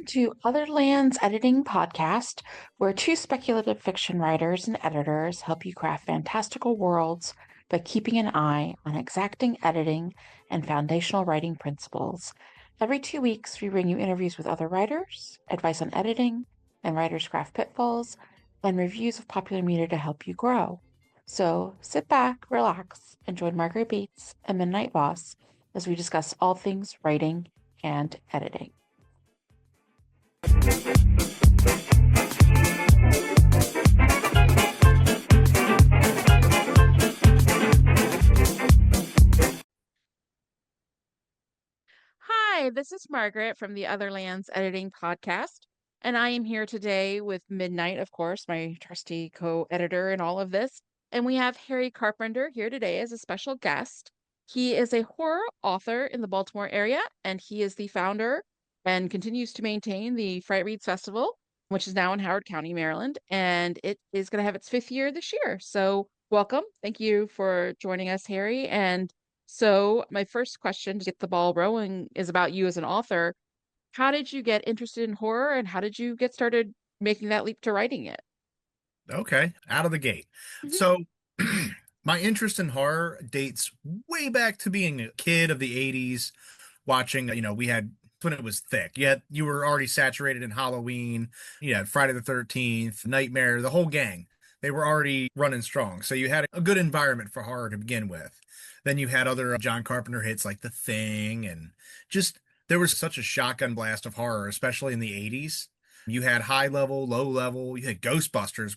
to Other Lands Editing Podcast, where two speculative fiction writers and editors help you craft fantastical worlds by keeping an eye on exacting editing and foundational writing principles. Every 2 weeks, we bring you interviews with other writers, advice on editing and writers' craft pitfalls, and reviews of popular media to help you grow. So sit back, relax, and join Margaret Bates and Midnight Boss as we discuss all things writing and editing. Hi, this is Margaret from the Other Lands Editing Podcast, and I am here today with Midnight, of course, my trusty co-editor in all of this. And we have Harry Carpenter here today as a special guest. He is a horror author in the Baltimore area, and he is the founder and continues to maintain the FrightReads Festival, which is now in Howard County, Maryland, and it is going to have its 5th year this year. So welcome. Thank you for joining us, Harry. And so my first question to get the ball rolling is about you as an author. How did you get interested in horror, and how did you get started making that leap to writing it? Okay, out of the gate. Mhm. So, my interest in horror dates way back to being a kid of the 80s, watching, we had when it was thick. Yet you were already saturated in Halloween, you had Friday the 13th, Nightmare, the whole gang. They were already running strong. So you had a good environment for horror to begin with. Then you had other John Carpenter hits like The Thing, and just there was such a shotgun blast of horror, especially in the 80s. You had high level, low level. You had Ghostbusters,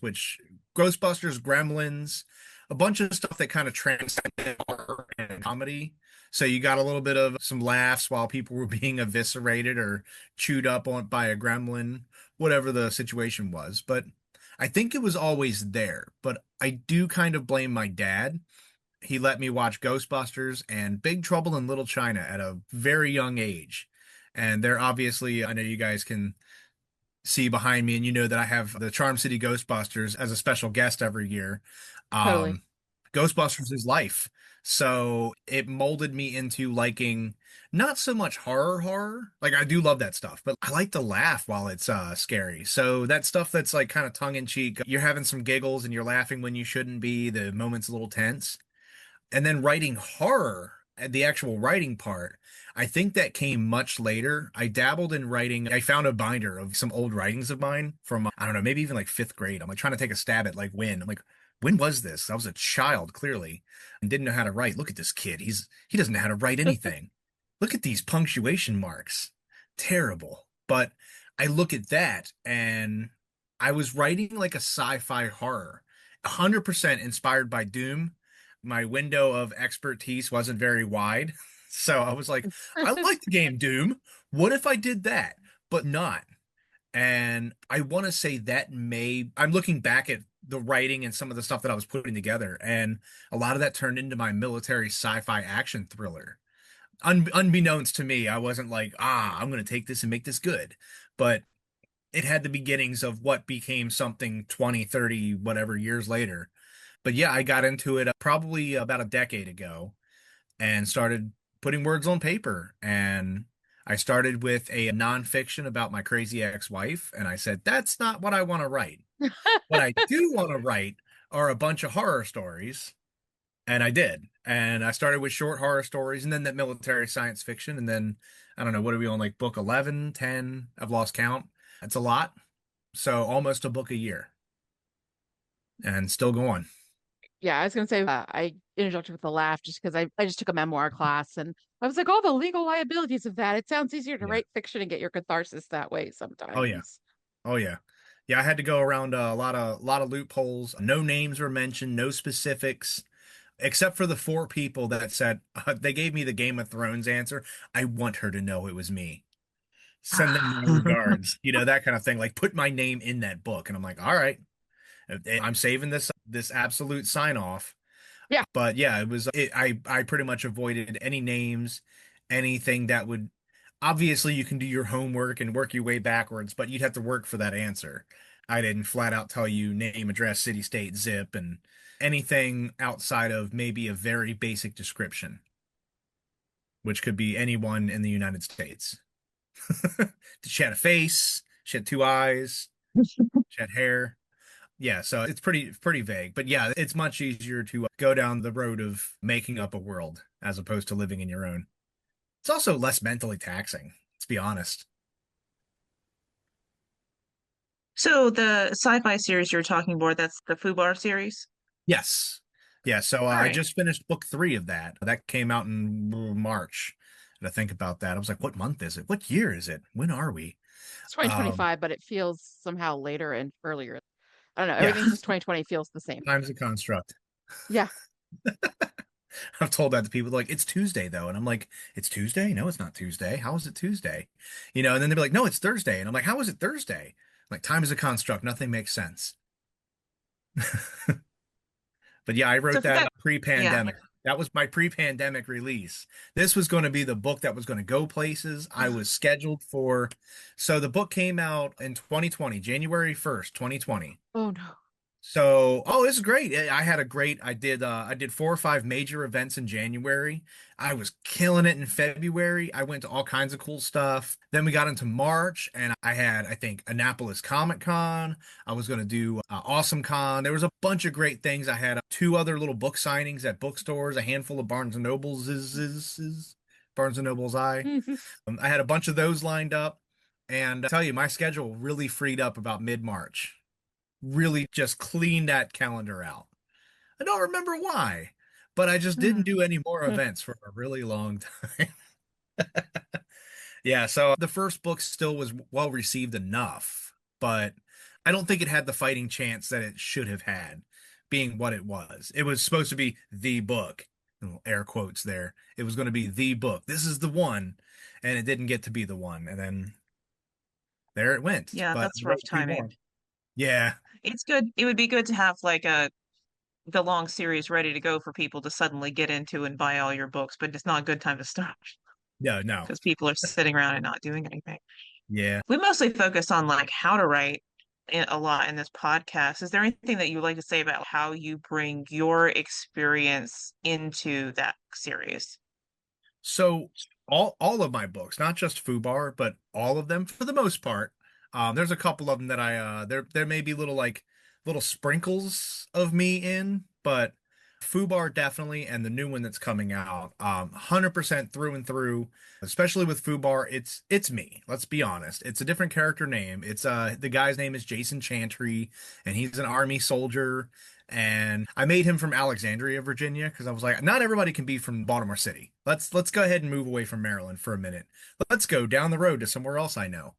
Gremlins, a bunch of stuff that kind of transcended horror and comedy. So you got a little bit of some laughs while people were being eviscerated or chewed up on by a gremlin, whatever the situation was. But I think it was always there. But I do kind of blame my dad. He let me watch Ghostbusters and Big Trouble in Little China at a very young age. And they're obviously, I know you guys can see behind me, and you know that I have the Charm City Ghostbusters as a special guest every year. Totally. Um, Ghostbusters is life. So it molded me into liking not so much horror. Like I do love that stuff, but I like to laugh while it's scary. So that stuff that's like kind of tongue in cheek, you're having some giggles and you're laughing when you shouldn't be, the moment's a little tense. And then writing horror, the actual writing part, I think that came much later. I dabbled in writing. I found a binder of some old writings of mine from, I don't know, maybe even like 5th grade. I'm like trying to take a stab at like when. I'm like, when was this? I was a child, clearly, and didn't know how to write. Look at this kid. He doesn't know how to write anything. Look at these punctuation marks. Terrible. But I look at that and I was writing like a sci-fi horror, 100% inspired by Doom. My window of expertise wasn't very wide. So I was like, I like the game Doom. What if I did that, but not? And I want to say I'm looking back at the writing and some of the stuff that I was putting together, and a lot of that turned into my military sci-fi action thriller. Unbeknownst to me, I wasn't like, I'm going to take this and make this good. But it had the beginnings of what became something 20, 30, whatever years later. But yeah, I got into it probably about a decade ago and started putting words on paper. And I started with a nonfiction about my crazy ex-wife. And I said, that's not what I want to write. What I do want to write are a bunch of horror stories. And I did. And I started with short horror stories and then that military science fiction. And then, I don't know, what are we on, like book 11, 10? I've lost count. That's a lot. So almost a book a year and still going. Yeah, I was going to say, I interjected with a laugh just because I just took a memoir class and I was like, all the legal liabilities of that. It sounds easier to Yeah. write fiction and get your catharsis that way Oh, yeah. sometimes. Oh, yeah. Yeah, I had to go around a lot of loopholes. No names were mentioned, no specifics, except for the 4 people that said they gave me the Game of Thrones answer. I want her to know it was me. Send them my regards. That kind of thing. Like put my name in that book. And I'm like, all right, I'm saving this absolute sign off. Yeah. But yeah, I pretty much avoided any names, anything that would obviously you can do your homework and work your way backwards, but you'd have to work for that answer. I didn't flat out tell you name, address, city, state, zip, and anything outside of maybe a very basic description, which could be anyone in the United States. She had a face, she had two eyes, she had hair. Yeah, so it's pretty vague. But yeah, it's much easier to go down the road of making up a world as opposed to living in your own. It's also less mentally taxing, let's be honest. So the sci-fi series you're talking about, that's the Fubar series? Yes. Yeah, so All I right. just finished book three of that. That came out in March. And I think about that. I was like, what month is it? What year is it? When are we? It's Um, 2025, but it feels somehow later and earlier. I don't know. yeah, Everything since 2020 feels the same. time's a construct. Yeah. I've told that to people like it's Tuesday though, and I'm like, it's Tuesday? No, it's not Tuesday. How is it Tuesday? And then they'll be like, no, it's Thursday, and I'm like, how is it Thursday? Like time is a construct. Nothing makes sense. But yeah, I So wrote for that that, yeah, pre-pandemic. That was my pre-pandemic release. This was going to be the book that was going to go places. I was scheduled for. So the book came out in 2020, January 1st, 2020. Oh no. So, oh, this is great. I did 4 or 5 major events in January. I was killing it in February. I went to all kinds of cool stuff. Then we got into March and I had, I think, Annapolis Comic Con. I was going to do Awesome Con. There was a bunch of great things. I had two other little book signings at bookstores, a handful of Barnes and Nobles Barnes and Nobles I had a bunch of those lined up. And I tell you, my schedule really freed up about mid-March, really just cleaned that calendar out. I don't remember why, but I just didn't do any more events for a really long time. Yeah, so the first book still was well received enough, but I don't think it had the fighting chance that it should have had, being what it was. It was supposed to be the book, air quotes there. It was going to be the book. This is the one, and it didn't get to be the one. And then there it went. yeah, But that's I rough wrote two timing. more. Yeah. It's good. It would be good to have like a the long series ready to go for people to suddenly get into and buy all your books, but it's not a good time to start No, no. because people are sitting around and not doing anything. Yeah. We mostly focus on like how to write a lot in this podcast. Is there anything that you would like to say about how you bring your experience into that series? So all of my books, not just Fubar, but all of them for the most part. There's a couple of them that there may be little sprinkles of me in, but Fubar definitely, and the new one that's coming out, 100% through and through. Especially with Fubar, it's me. Let's be honest. It's a different character name. It's the guy's name is Jason Chantry, and he's an army soldier. And I made him from Alexandria, Virginia, because I was like, not everybody can be from Baltimore City. Let's go ahead and move away from Maryland for a minute. Let's go down the road to somewhere else I know.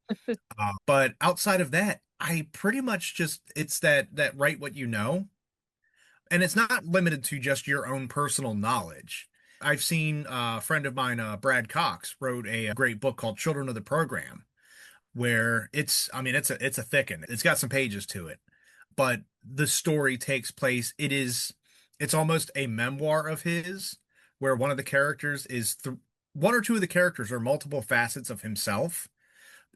But outside of that, I pretty much just it's that write what you know, and it's not limited to just your own personal knowledge. I've seen a friend of mine, Brad Cox, wrote a great book called Children of the Program, where I mean, it's a thick one. It's got some pages to it, but the story takes place. It's almost a memoir of his, where one of the characters is one or two of the characters are multiple facets of himself.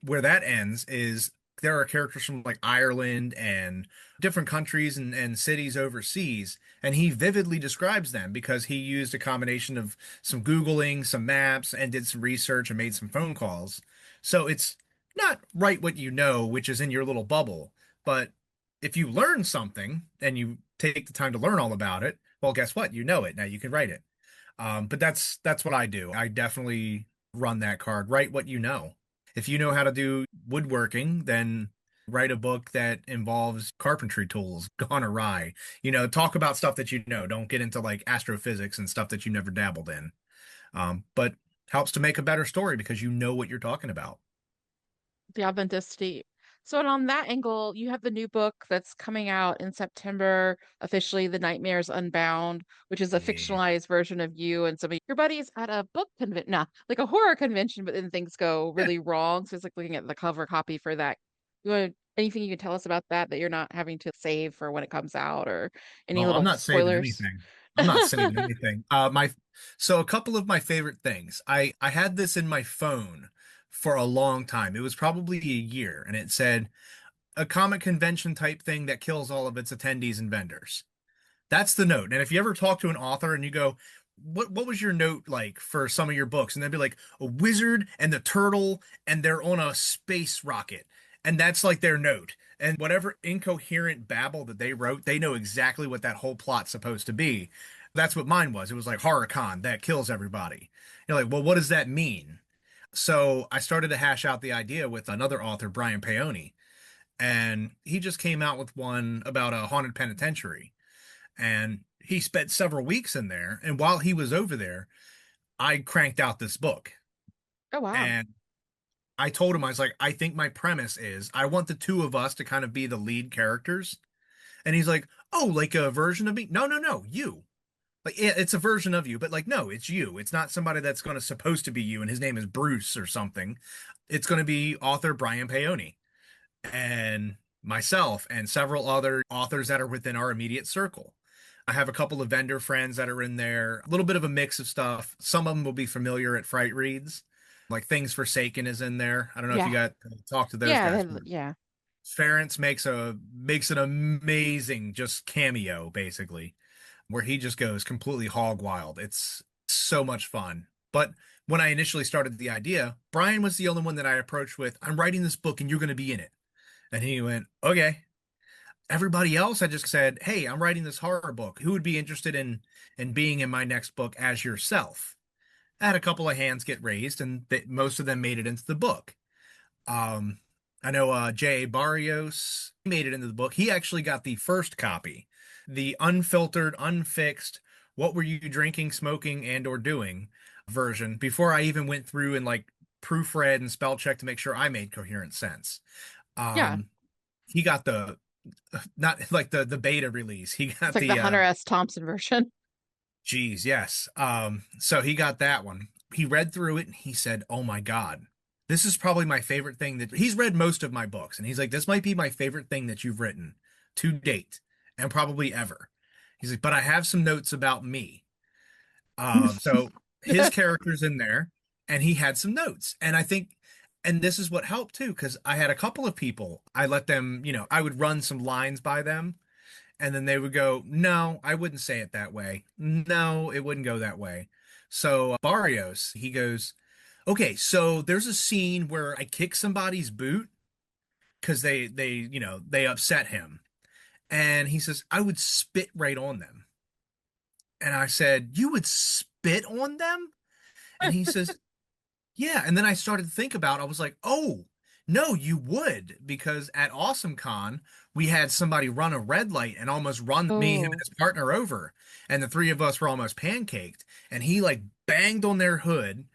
Where that ends is there are characters from like Ireland and different countries and cities overseas, and he vividly describes them because he used a combination of some Googling, some maps, and did some research and made some phone calls. So it's not write what you know, which is in your little bubble, but if you learn something and you take the time to learn all about it, well, guess what? You know it. Now you can write it. But that's what I do. I definitely run that card. Write what you know. If you know how to do woodworking, then write a book that involves carpentry tools gone awry. Talk about stuff that you know. Don't get into like astrophysics and stuff that you never dabbled in. But helps to make a better story because you know what you're talking about. The authenticity. So, and on that angle, you have the new book that's coming out in September, officially The Nightmares Unbound, which is a Yeah. fictionalized version of you and some of your buddies at a book convention, nah, like a horror convention, but then things go Yeah. really wrong. So it's like looking at the cover copy for that. You want anything you can tell us about that you're not having to save for when it comes out, or any Oh, I'm little not saving spoilers? anything. I'm not saving anything. So a couple of my favorite things. I had this in my phone for a long time. It was probably a year, and it said a comic convention type thing that kills all of its attendees and vendors. That's the note. And if you ever talk to an author and you go, what was your note like for some of your books? And they'd be like a wizard and the turtle and they're on a space rocket. And that's like their note. And whatever incoherent babble that they wrote, they know exactly what that whole plot's supposed to be. That's what mine was. It was like horror con that kills everybody. You're like, well, what does that mean? So I started to hash out the idea with another author, Brian Paoni, and he just came out with one about a haunted penitentiary. And he spent several weeks in there. And while he was over there, I cranked out this book. Oh, wow. And I told him, I was like, I think my premise is I want the two of us to kind of be the lead characters. And he's like, oh, like a version of me? No, no, no, you. Like, yeah, it's a version of you, but like, no, it's you. It's not somebody that's going to supposed to be you, and his name is Bruce or something. It's going to be author Brian Paoni and myself and several other authors that are within our immediate circle. I have a couple of vendor friends that are in there, a little bit of a mix of stuff. Some of them will be familiar at Fright Reads, like Things Forsaken is in there. I don't know if you Yeah. got to talk to those Yeah. guys, but Yeah. Ference makes an amazing just cameo basically, where he just goes completely hog wild. It's so much fun. But when I initially started the idea, Brian was the only one that I approached with, I'm writing this book and you're going to be in it. And he went, okay. Everybody else, I just said, hey, I'm writing this horror book. Who would be interested in being in my next book as yourself? I had a couple of hands get raised, and most of them made it into the book. Um, I know J.A. Barrios made it into the book. He actually got the first copy, the unfiltered, unfixed, what were you drinking, smoking, and or doing version before I even went through and like proofread and spell check to make sure I made coherent sense. Yeah. Um, he got the not like the beta release. He It's got like the the Hunter S. Thompson version. geez, yes. So he got that one. He read through it and he said, "Oh my God, this is probably my favorite thing that he's read most of my books." And he's like, "This might be my favorite thing that you've written to date and probably ever." He's like, "But I have some notes about me." So his character's in there and he had some notes. And I think, and this is what helped too, because I had a couple of people, I let them, I would run some lines by them and then they would go, no, I wouldn't say it that way. No, it wouldn't go that way. So Barrios, he goes, okay, so there's a scene where I kick somebody's boot because they upset him. And he says, I would spit right on them. And I said, you would spit on them? And he says, yeah. And then I started to think about, I was like, oh, no, you would, because at Awesome Con, we had somebody run a red light and almost run me, him, and Oh, his partner over. And the three of us were almost pancaked. And he like banged on their hood,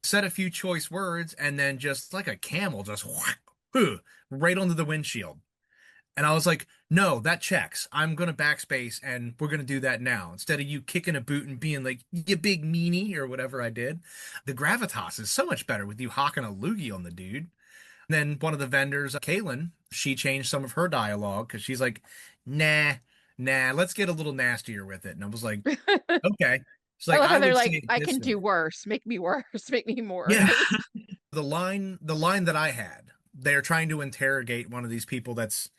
said a few choice words, and then just like a camel, just whoosh, right onto the windshield. And I was like, no, that checks. I'm going to backspace and we're going to do that now. Instead of you kicking a boot and being like, you big meanie or whatever I did. The gravitas is so much better with you hawking a loogie on the dude. And then one of the vendors, Kaylin, she changed some of her dialogue because she's like, nah, nah, let's get a little nastier with it. And I was like, okay. She's I like, love how I they're would say like, it I this can way. do worse. Make me worse. Make me more. Yeah. The line that I had, they're trying to interrogate one of these people that's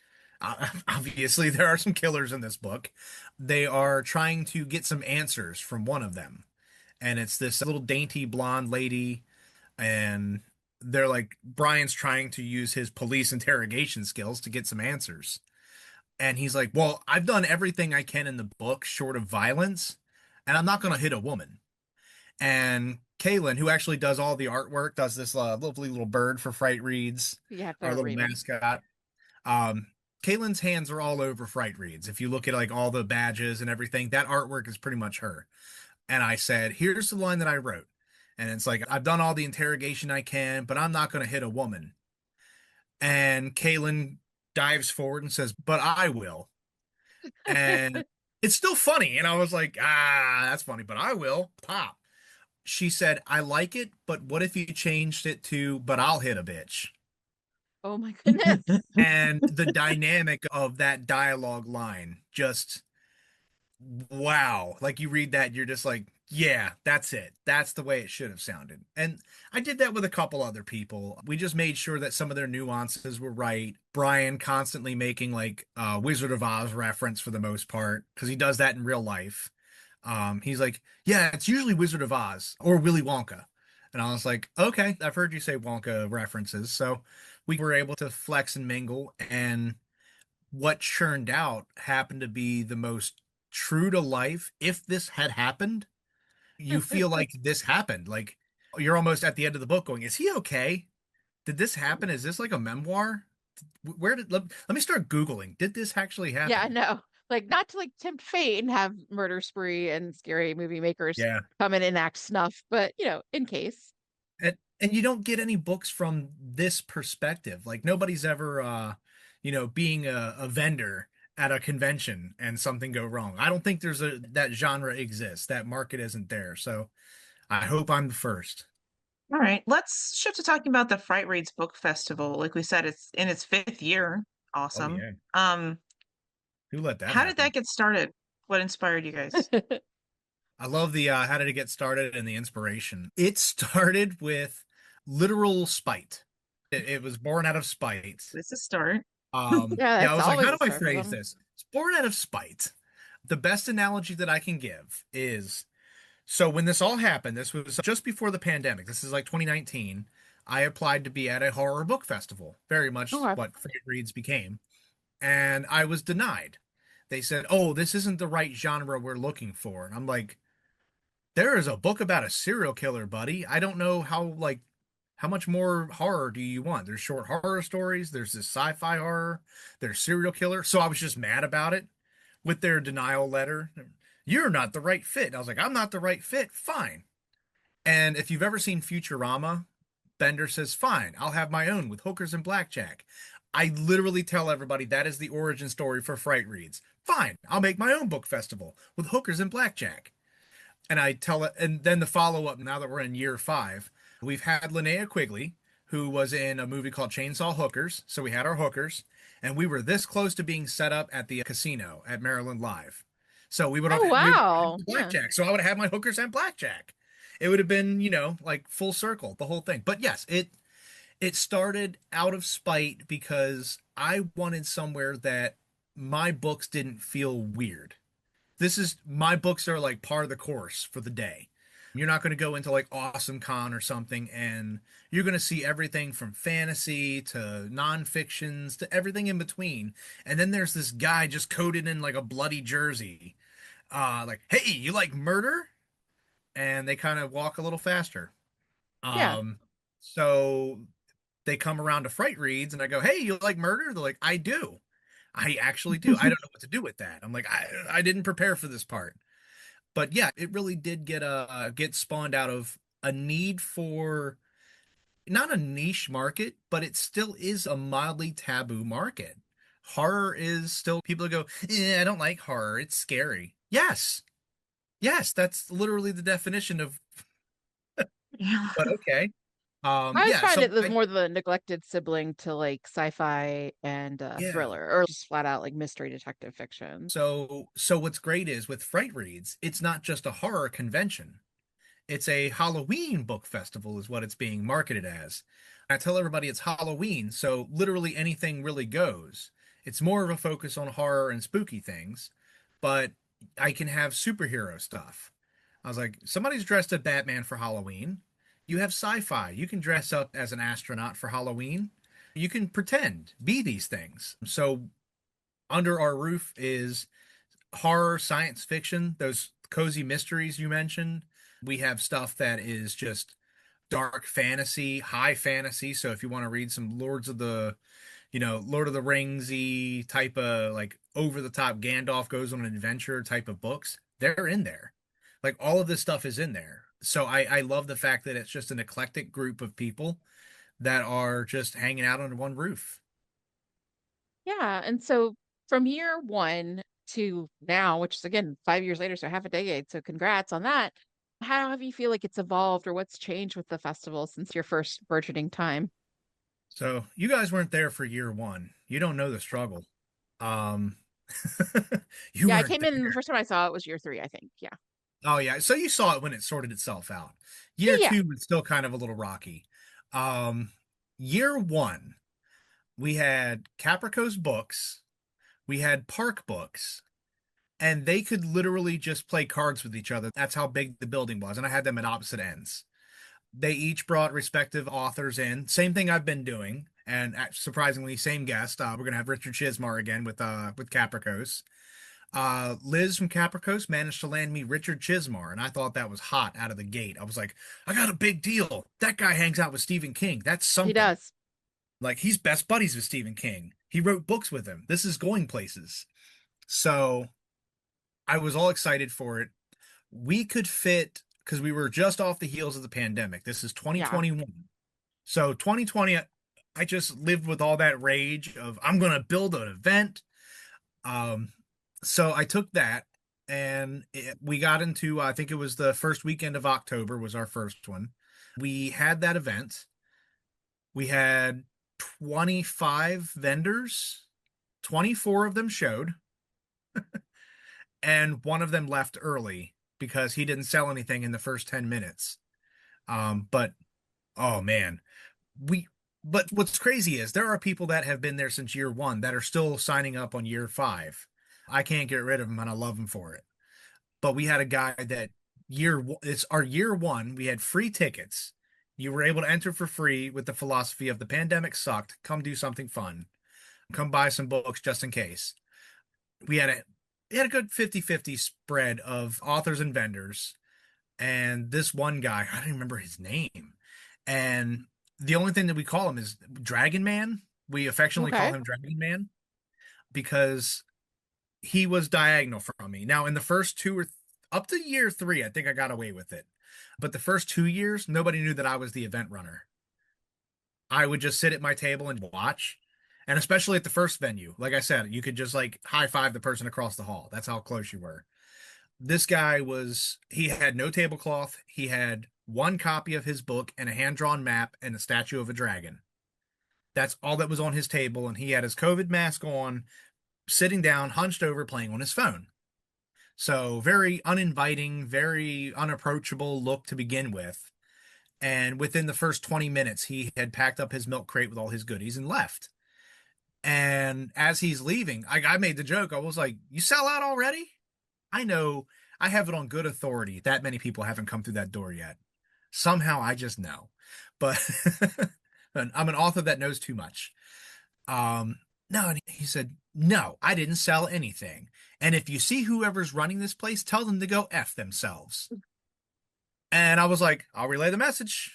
obviously there are some killers in this book. They are trying to get some answers from one of them. And it's this little dainty blonde lady and they're like Brian's trying to use his police interrogation skills to get some answers. And he's like, "Well, I've done everything I can in the book short of violence, and I'm not going to hit a woman." And Kaylin, who actually does all the artwork, does this lovely little bird for Fright Reads, You have our to little read them. mascot. Um, Kaylin's hands are all over Fright Reads. If you look at like all the badges and everything, that artwork is pretty much her. And I said, "Here's the line that I wrote." And it's like, I've done all the interrogation I can, but I'm not going to hit a woman. And Kaylin dives forward and says, but I will. And it's still funny. And I was like, that's funny, but I will. Pop. She said, I like it, but what if you changed it to, but I'll hit a bitch? Oh my goodness. And the dynamic of that dialogue line just, wow. Like you read that, you're just like, yeah, that's it. That's the way it should have sounded. And I did that with a couple other people. We just made sure that some of their nuances were right. Brian constantly making like Wizard of Oz reference for the most part, because he does that in real life. He's like, yeah, it's usually Wizard of Oz or Willy Wonka. And I was like, okay, I've heard you say Wonka references. So we were able to flex and mingle. And what churned out happened to be the most true to life. If this had happened, you feel like this happened. Like you're almost at the end of the book going, is he okay? Did this happen? Is this like a memoir? Where did let me start Googling. Did this actually Yeah, I happen? know. Like not to like tempt fate and have murder spree and scary movie makers Yeah. come in and act snuff, but in case. And you don't get any books from this perspective. Like nobody's ever being a vendor at a convention and something go wrong. I don't think there's a that genre exists. That market isn't there. So I hope I'm the first. All right, let's shift to talking about the Fright Reads Book Festival. Like we said, it's in its fifth year. Oh Awesome. yeah. Um, Who let that how did that happen? get started? What inspired you guys? I love the how did it get started and the inspiration. It started with literal spite. It was born out of spite. It's a start. Yeah, Yeah, I that's was like, always how a do I start for phrase them. this? It's born out of spite. The best analogy that I can give is so when this all happened, this was just before the pandemic. This is like 2019. I applied to be at a horror book festival, very much Okay. what Fright Reads became, and I was denied. They said, "Oh, this isn't the right genre we're looking for." And I'm like, there is a book about a serial killer, buddy. I don't know how much more horror do you want? There's short horror stories, there's this sci-fi horror, there's serial killer. So I was just mad about it with their denial letter. You're not the right fit. And I was like, I'm not the right fit. Fine. And if you've ever seen Futurama, Bender says, fine, I'll have my own with hookers and blackjack. I literally tell everybody that is the origin story for Fright Reads. Fine, I'll make my own book festival with hookers and blackjack. And I tell it, and then the follow up. Now that we're in year 5, we've had Linnea Quigley, who was in a movie called Chainsaw Hookers. So we had our hookers, and we were this close to being set up at the casino at Maryland Live. So Oh we would have wow. Yeah. blackjack. So I would have had my hookers and blackjack. It would have been, like full circle, the whole thing. But yes, it started out of spite because I wanted somewhere that my books didn't feel weird. This is my books are like part of the course for the day. You're not going to go into like Awesome Con or something and you're going to see everything from fantasy to nonfictions to everything in between. And then there's this guy just coated in like a bloody jersey. Like, hey, you like murder? And they kind of walk a little faster. Yeah. Um, so they come around to Fright Reads and I go, hey, you like murder? They're like, I do. I actually do. I don't know what to do with that. I'm like, I didn't prepare for this part. But yeah, it really did get spawned out of a need for not a niche market, but it still is a mildly taboo market. Horror is still people go, I don't like horror. It's scary. Yes. Yes, that's literally the definition of Yeah. but okay. I always Yeah, find so it the more the neglected sibling to like sci-fi and yeah. thriller or just flat out like mystery detective fiction. So what's great is with Fright Reads, it's not just a horror convention. It's a Halloween book festival, is what it's being marketed as. I tell everybody it's Halloween, so literally anything really goes. It's more of a focus on horror and spooky things, but I can have superhero stuff. I was like, somebody's dressed as Batman for Halloween. You have sci-fi. You can dress up as an astronaut for Halloween. You can pretend, be these things. So under our roof is horror, science fiction, those cozy mysteries you mentioned. We have stuff that is just dark fantasy, high fantasy. So if you want to read some Lord of the Ringsy type of like over the top Gandalf goes on an adventure type of books, they're in there. Like all of this stuff is in there. So I love the fact that it's just an eclectic group of people that are just hanging out under one roof. Yeah, and so from year one to now, which is again 5 years later, so half a decade. So congrats on that. How have you feel like it's evolved or what's changed with the festival since your first burgeoning time? So you guys weren't there for year 1. You don't know the struggle. Um, you Yeah, I weren't came in the there. first time I saw it was year three, I think. Yeah. Oh yeah, so you saw it when it sorted itself out. Yeah, Year yeah. 2 was still kind of a little rocky. Um, year 1, we had Caprico's books, we had Park books, and they could literally just play cards with each other. That's how big the building was. And I had them at opposite ends. They each brought respective authors in. Same thing I've been doing. And surprisingly, same guest. We're gonna have Richard Chismar again with Capricos. Liz from Capricos managed to land me Richard Chismar, and I thought that was hot out of the gate. I was like, I got a big deal. That guy hangs out with Stephen King. That's He something. does. Like he's best buddies with Stephen King. He wrote books with him. This is going places. So I was all excited for it. We could fit because we were just off the heels of the pandemic. This is Yeah. 2021. So 2020, I just lived with all that rage of I'm going to build an event. Um, so I took that and we got into, I think it was the first weekend of October was our first one. We had that event. We had 25 vendors, 24 of them showed, and one of them left early because he didn't sell anything in the first 10 minutes. But oh man, we but what's crazy is there are people that have been there since year one that are still signing up on year five. I can't get rid of them and I love them for it. But we had a guy that it's our year one. We had free tickets. You were able to enter for free with the philosophy of the pandemic sucked. Come do something fun. Come buy some books just in case. We had a we had a good 50-50 spread of authors and vendors. And this one guy, I don't remember his name. And the only thing that we call him is Dragon Man. We affectionately call Okay. him Dragon Man because he was diagonal from me. Now, in the first up to year three, I think I got away with it. But the first 2 years, nobody knew that I was the event runner. I would just sit at my table and watch. And especially at the first venue, like I said, you could just like high five the person across the hall. That's how close you were. This guy he had no tablecloth. He had one copy of his book and a hand drawn map and a statue of a dragon. That's all that was on his table. And he had his COVID mask on, sitting down, hunched over, playing on his phone. So very uninviting, very unapproachable look to begin with. And within the first 20 minutes, he had packed up his milk crate with all his goodies and left. And as he's leaving, I made the joke. I was like, "You sell out already?" I know I have it on good authority that many people haven't come through that door yet. Somehow I just know. But I'm an author that knows too much. No, and he said, "No, I didn't sell anything. And if you see whoever's running this place, tell them to go F themselves." And I was like, "I'll relay the message.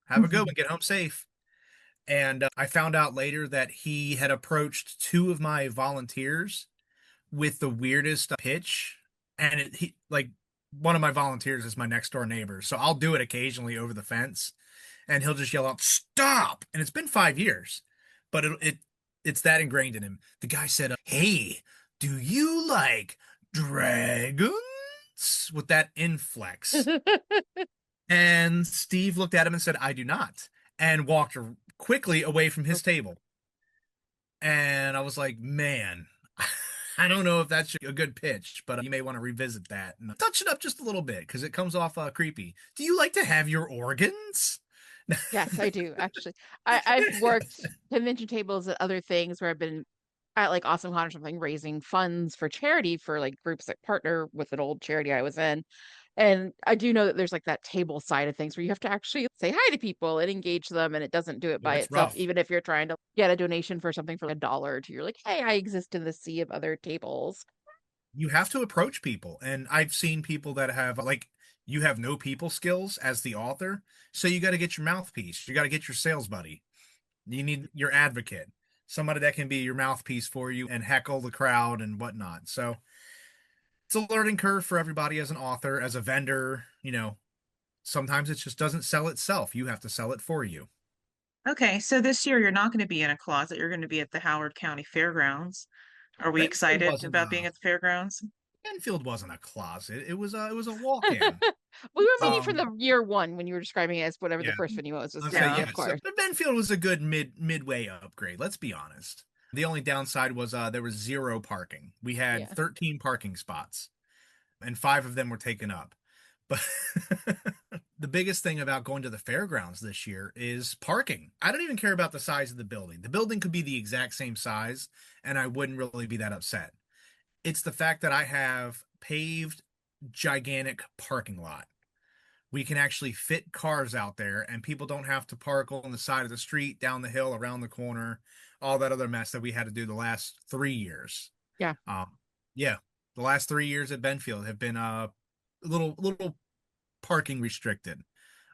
Have a good one. Get home safe." And I found out later that he had approached two of my volunteers with the weirdest pitch. And he like one of my volunteers is my next door neighbor. So I'll do it occasionally over the fence and he'll just yell out, "Stop." And it's been 5 years, but it's that ingrained in him. The guy said, "Hey, do you like dragons?" With that inflex. And Steve looked at him and said, "I do not," and walked quickly away from his table. And I was like, man, I don't know if that's a good pitch, but you may want to revisit that and touch it up just a little bit because it comes off creepy. Do you like to have your organs? Yes, I do actually. I've worked convention tables and other things where I've been at like Awesome Con or something, raising funds for charity for like groups that partner with an old charity I was in. And I do know that there's like that table side of things where you have to actually say hi to people and engage them, and it doesn't do it Yeah, by it's itself. rough. Even if you're trying to get a donation for something for like $1 or two, you're like, hey, I exist in the sea of other tables. You have to approach people. And I've seen people that have like you have no people skills as the author, so you got to get your mouthpiece. You got to get your sales buddy. You need your advocate, somebody that can be your mouthpiece for you and heckle the crowd and whatnot. So it's a learning curve for everybody as an author, as a vendor. Sometimes it just doesn't sell itself. You have to sell it for you. Okay, so this year you're not going to be in a closet. You're going to be at the Howard County Fairgrounds. Are we Benfield excited wasn't about being at the fairgrounds? Benfield wasn't a closet. It was a walk-in. We were meaning for Um, the year one when you were describing it as whatever the yeah, first venue was. I'll say Yeah, Yeah. of yeah. So course. the Benfield was a good midway upgrade. Let's be honest. The only downside was there was zero parking. We had Yeah. 13 parking spots, and five of them were taken up. But the biggest thing about going to the fairgrounds this year is parking. I don't even care about the size of the building. The building could be the exact same size, and I wouldn't really be that upset. It's the fact that I have paved gigantic parking lot. We can actually fit cars out there and people don't have to park on the side of the street, down the hill, around the corner, all that other mess that we had to do the last 3 years. Yeah. Um, yeah, the last 3 years at Benfield have been a little parking restricted.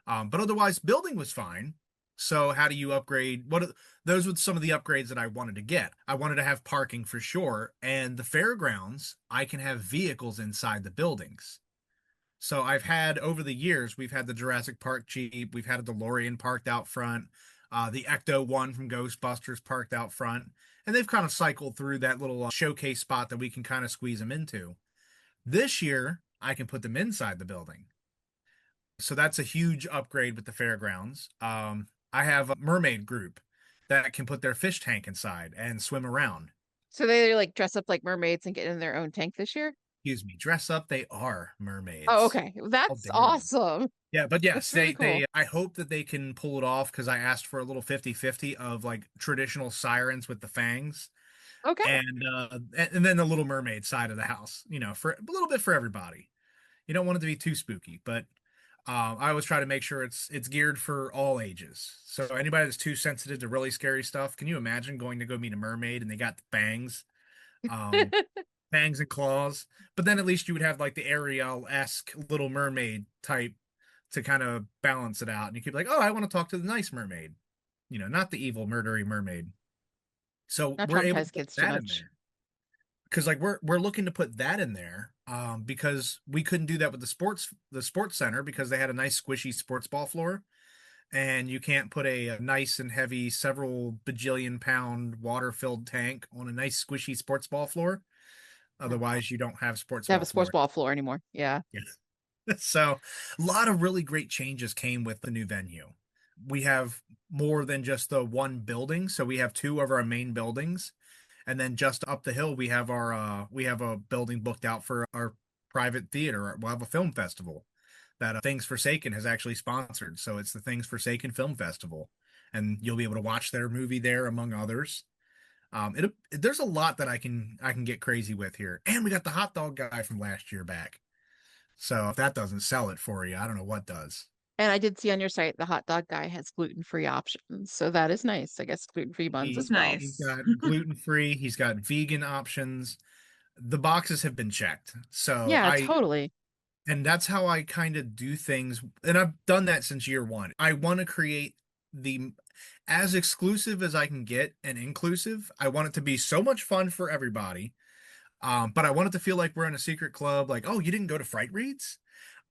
But otherwise, building was fine. So how do you upgrade? Those were some of the upgrades that I wanted to get. I wanted to have parking for sure, and the fairgrounds, I can have vehicles inside the buildings. So I've had over the years, we've had the Jurassic Park Jeep, we've had a DeLorean parked out front, the Ecto one from Ghostbusters parked out front, and they've kind of cycled through that little showcase spot that we can kind of squeeze them into. This year, I can put them inside the building. So that's a huge upgrade with the fairgrounds. I have a mermaid group that can put their fish tank inside and swim around. So they like dress up like mermaids and get in their own tank this year? Excuse me, dress up. They are Oh, mermaids. okay. How That's dare you? awesome. Yeah, but That's yes, really cool. I hope that they can pull it off because I asked for a little 50-50 of like traditional sirens with the fangs Okay. and then the Little Mermaid side of the house, for a little bit for everybody. You don't want it to be too spooky, but I always try to make sure it's geared for all ages. So anybody that's too sensitive to really scary stuff, can you imagine going to go meet a mermaid and they got the fangs, um, fangs and claws? But then at least you would have like the Ariel-esque Little Mermaid type to kind of balance it out, and you could be like, oh, I want to talk to the nice mermaid, not the evil murdery mermaid. So Not we're able to traumatize put kids too that in much. there because like we're looking to put that in there because we couldn't do that with the sports center because they had a nice squishy sports ball floor and you can't put a nice and heavy several bajillion pound water filled tank on a nice squishy sports ball floor, No. otherwise you don't have sports To have ball a sports floor. ball floor anymore. Yeah. Yeah. So a lot of really great changes came with the new venue. We have more than just the one building, so we have two of our main buildings, and then just up the hill we have a building booked out for our private theater. We'll have a film festival that Things Forsaken has actually sponsored. So it's the Things Forsaken Film Festival, and you'll be able to watch their movie there among others. There's a lot that I can get crazy with here, and we got the hot dog guy from last year back. So if that doesn't sell it for you, I don't know what does. And I did see on your site the hot dog guy has gluten-free options. So that is nice. I guess gluten-free buns He as well. he's Nice. got gluten free. He's got vegan options. The boxes have been checked. So Yeah, totally. and that's how I kind of do things. And I've done that since year one. I want to create the as exclusive as I can get and inclusive. I want it to be so much fun for everybody. But I want it to feel like we're in a secret club. Like, oh, you didn't go to Fright Reads?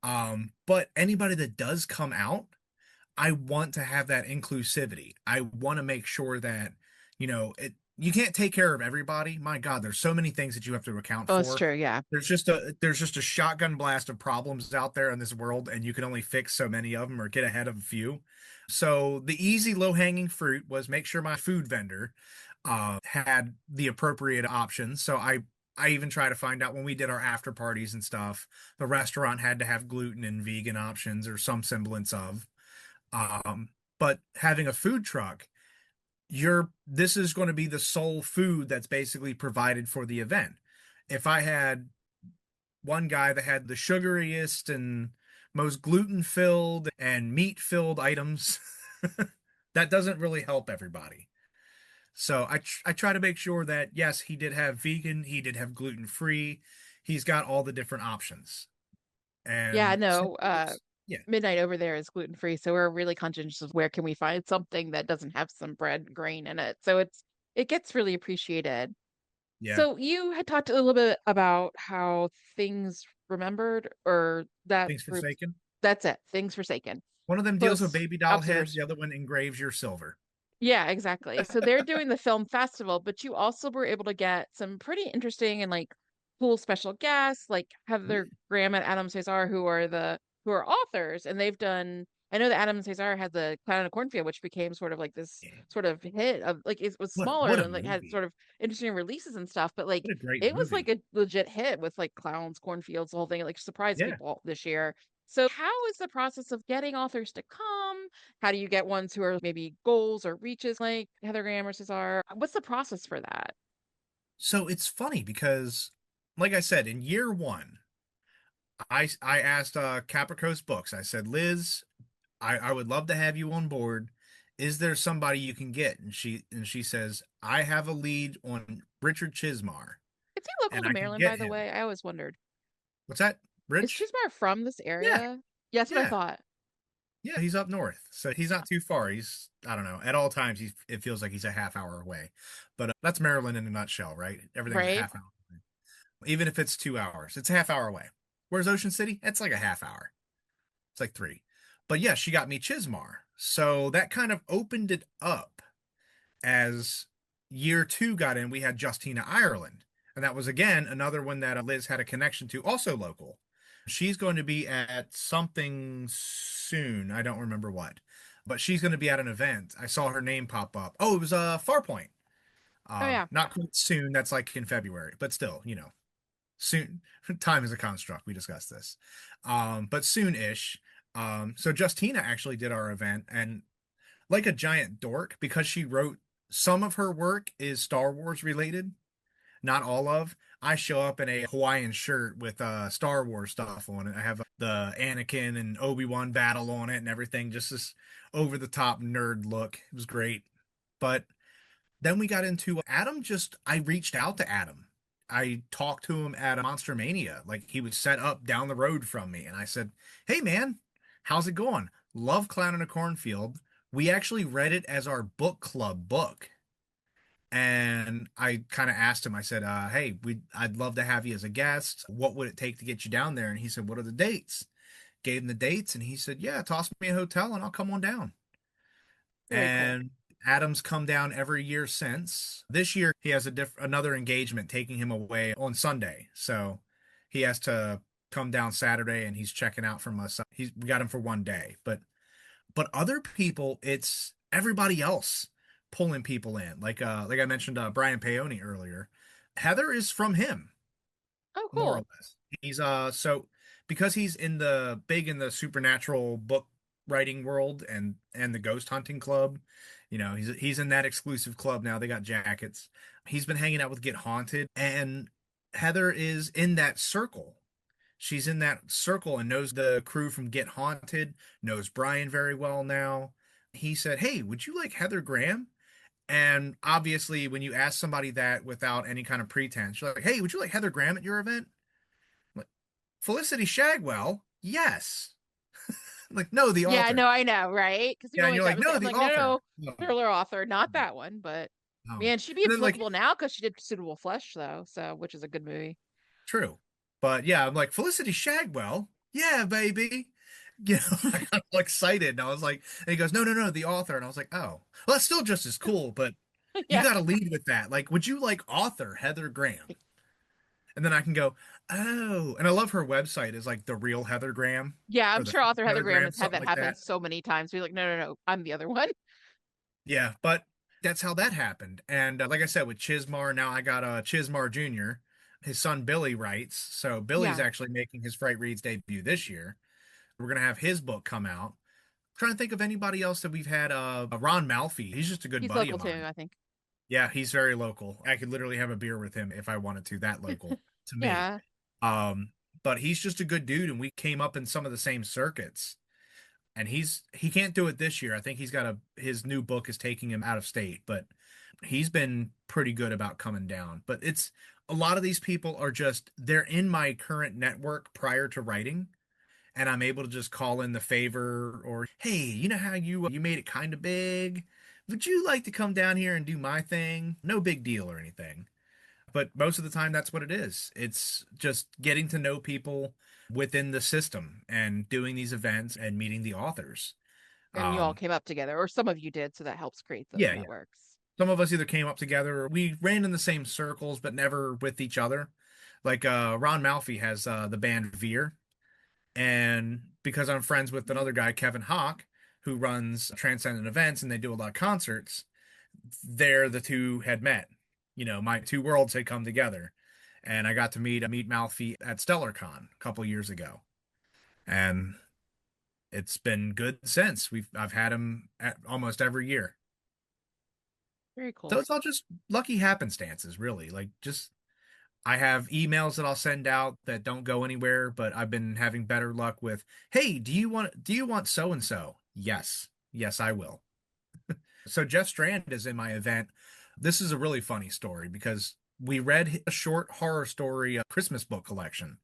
But anybody that does come out, I want to have that inclusivity. I want to make sure that, you can't take care of everybody. My God, there's so many things that you have to account Oh, it's for. true. Yeah. There's just a shotgun blast of problems out there in this world, and you can only fix so many of them or get ahead of a few. So the easy low-hanging fruit was make sure my food vendor had the appropriate options. So I even try to find out when we did our after parties and stuff, the restaurant had to have gluten and vegan options or some semblance of. Um, but having a food truck, this is going to be the sole food that's basically provided for the event. If I had one guy that had the sugariest and most gluten filled and meat filled items, that doesn't really help everybody. So I try to make sure that yes, he did have vegan, he did have gluten free, he's got all the different options. Yeah, And so no, yeah, Midnight over there is gluten-free, so we're really conscious of where can we find something that doesn't have some bread and grain in it. So it gets really appreciated. yeah. So you had talked a little bit about how things remembered or that Things group, Forsaken. that's it, things forsaken. One of them deals with Close baby doll heads, observers. the other one engraves your silver. Yeah, exactly. So they're doing the film festival, but you also were able to get some pretty interesting and like cool special guests, like Heather Graham and Adam Cesar, who are authors, and they've done. I know that Adam Cesar had the Clown in a Cornfield, which became sort of like this Yeah. sort of hit of like it was smaller What a and like had movie. sort of interesting releases and stuff, but like What a great it was like movie. a legit hit with like clowns, cornfields, the whole thing. It like surprised Yeah. people this year. So, how is the process of getting authors to come? How do you get ones who are maybe goals or reaches like Heather Graham or Cesar? What's the process for that? So it's funny because like I said, in year one, I asked Caprico's Books. I said, Liz, I would love to have you on board. Is there somebody you can get? And she says, I have a lead on Richard Chismar, Is he local and to I can Maryland, by get the him. way? I always wondered. What's that? Is Rich? Chismar from this Yeah, area? Yeah, that's what I yeah, thought. yeah. He's up north, so he's not too far. He's I don't know. At all times, it feels like he's a half hour away, but that's Maryland in a nutshell, right? Everything's a Right? half hour, even if it's 2 hours. It's a half hour away. Where's Ocean City? It's like a half hour. It's like three. But yeah, she got me Chismar, so that kind of opened it up. As year two got in, we had Justina Ireland. And that was again another one that Liz had a connection to, also local. She's going to be at something soon. I don't remember what, but she's going to be at an event. I saw her name pop up. Oh, it was Farpoint. Oh yeah. Not quite soon. That's like in February, but still, soon. Time is a construct. We discussed this, but soon-ish. So Justina actually did our event, and like a giant dork, because she wrote some of her work is Star Wars related, not all of. I show up in a Hawaiian shirt with Star Wars stuff on it. I have the Anakin and Obi-Wan battle on it and everything, just this over the top nerd look. It was great. But then we got into Adam. Just I reached out to Adam. I talked to him at a Monster Mania. Like, he was set up down the road from me. And I said, hey, man, how's it going? Love Clown in a Cornfield. We actually read it as our book club book. And I kind of asked him, I said, hey, I'd love to have you as a guest. What would it take to get you down there? And he said, what are the dates? Gave him the dates. And he said, yeah, toss me a hotel and I'll come on down. Very cool. And Adam's come down every year since. This year he has another engagement taking him away on Sunday, so he has to come down Saturday, and he's checking out from us. We got him for one day, but other people, it's everybody else pulling people in. Like I mentioned, Brian Paoni earlier. Heather is from him, Oh, more or cool. less. He's so because he's in the supernatural book writing world and the ghost hunting club. He's in that exclusive club now. They got jackets. He's been hanging out with Get Haunted, and Heather is in that circle. She's in that circle and knows the crew from Get Haunted, knows Brian very well now. He said, "Hey, would you like Heather Graham?" And obviously, when you ask somebody that without any kind of pretense, you're like, "Hey, would you like Heather Graham at your event?" Like, Felicity Shagwell, yes. Like, no, the Yeah, author. no, I know, right? Because Yeah, people and make you're that like, mistake. no, I'm the like, no, no, author. no, No, thriller author, not no, that one. But no. man, she'd be And then like, applicable now because she did Suitable Flesh, though. So, which is a good movie. true. But yeah, I'm like, Felicity Shagwell, yeah, baby. I got all excited, and I was like, and he goes, no, no, no, the author. And I was like, oh, well, that's still just as cool, but you Yeah, got to lead with that. Like, would you like author Heather Graham? And then I can go, oh, and I love her website is like the real Heather Graham yeah. I'm or the sure author Heather Heather Graham Graham, has had something that like happen that. so many times. We're like, no, no, no, I'm the other one. Yeah, but that's how that happened. And like I said, with Chismar, now I got Chismar Jr. His son Billy writes. So Billy's Yeah, actually making his Fright Reads debut this year. We're gonna have his book come out. Trying to think of anybody else that we've had. Ron Malfi. He's just a good he's buddy local of too, mine. I think. Yeah, he's very local. I could literally have a beer with him if I wanted to. That local to me. Yeah, Um, but he's just a good dude, and we came up in some of the same circuits. And he can't do it this year. I think his new book is taking him out of state, but he's been pretty good about coming down. But it's a lot of these people are just they're in my current network prior to writing, and I'm able to just call in the favor or, hey, you know how you made it kind of big? Would you like to come down here and do my thing? No big deal or anything. But most of the time, that's what it is. It's just getting to know people within the system and doing these events and meeting the authors. and you all Um, came up together, or some of you did, so that helps create those yeah, yeah. networks. Some of us either came up together or we ran in the same circles, but never with each other. Like Ron Malfi has the band Veer, and because I'm friends with another guy, Kevin Hawk, who runs Transcendent Events, and they do a lot of concerts, there the two had met. My two worlds had come together, and I got to meet Malfi at StellarCon a couple years ago, and it's been good since. I've had him at almost every year. Very So cool. it's all just lucky happenstances, really. Like, just I have emails that I'll send out that don't go anywhere, but I've been having better luck with, "Hey, do you want so and so?" Yes. Yes, I will. So Jeff Strand is in my event. This is a really funny story because we read a short horror story Christmas book collection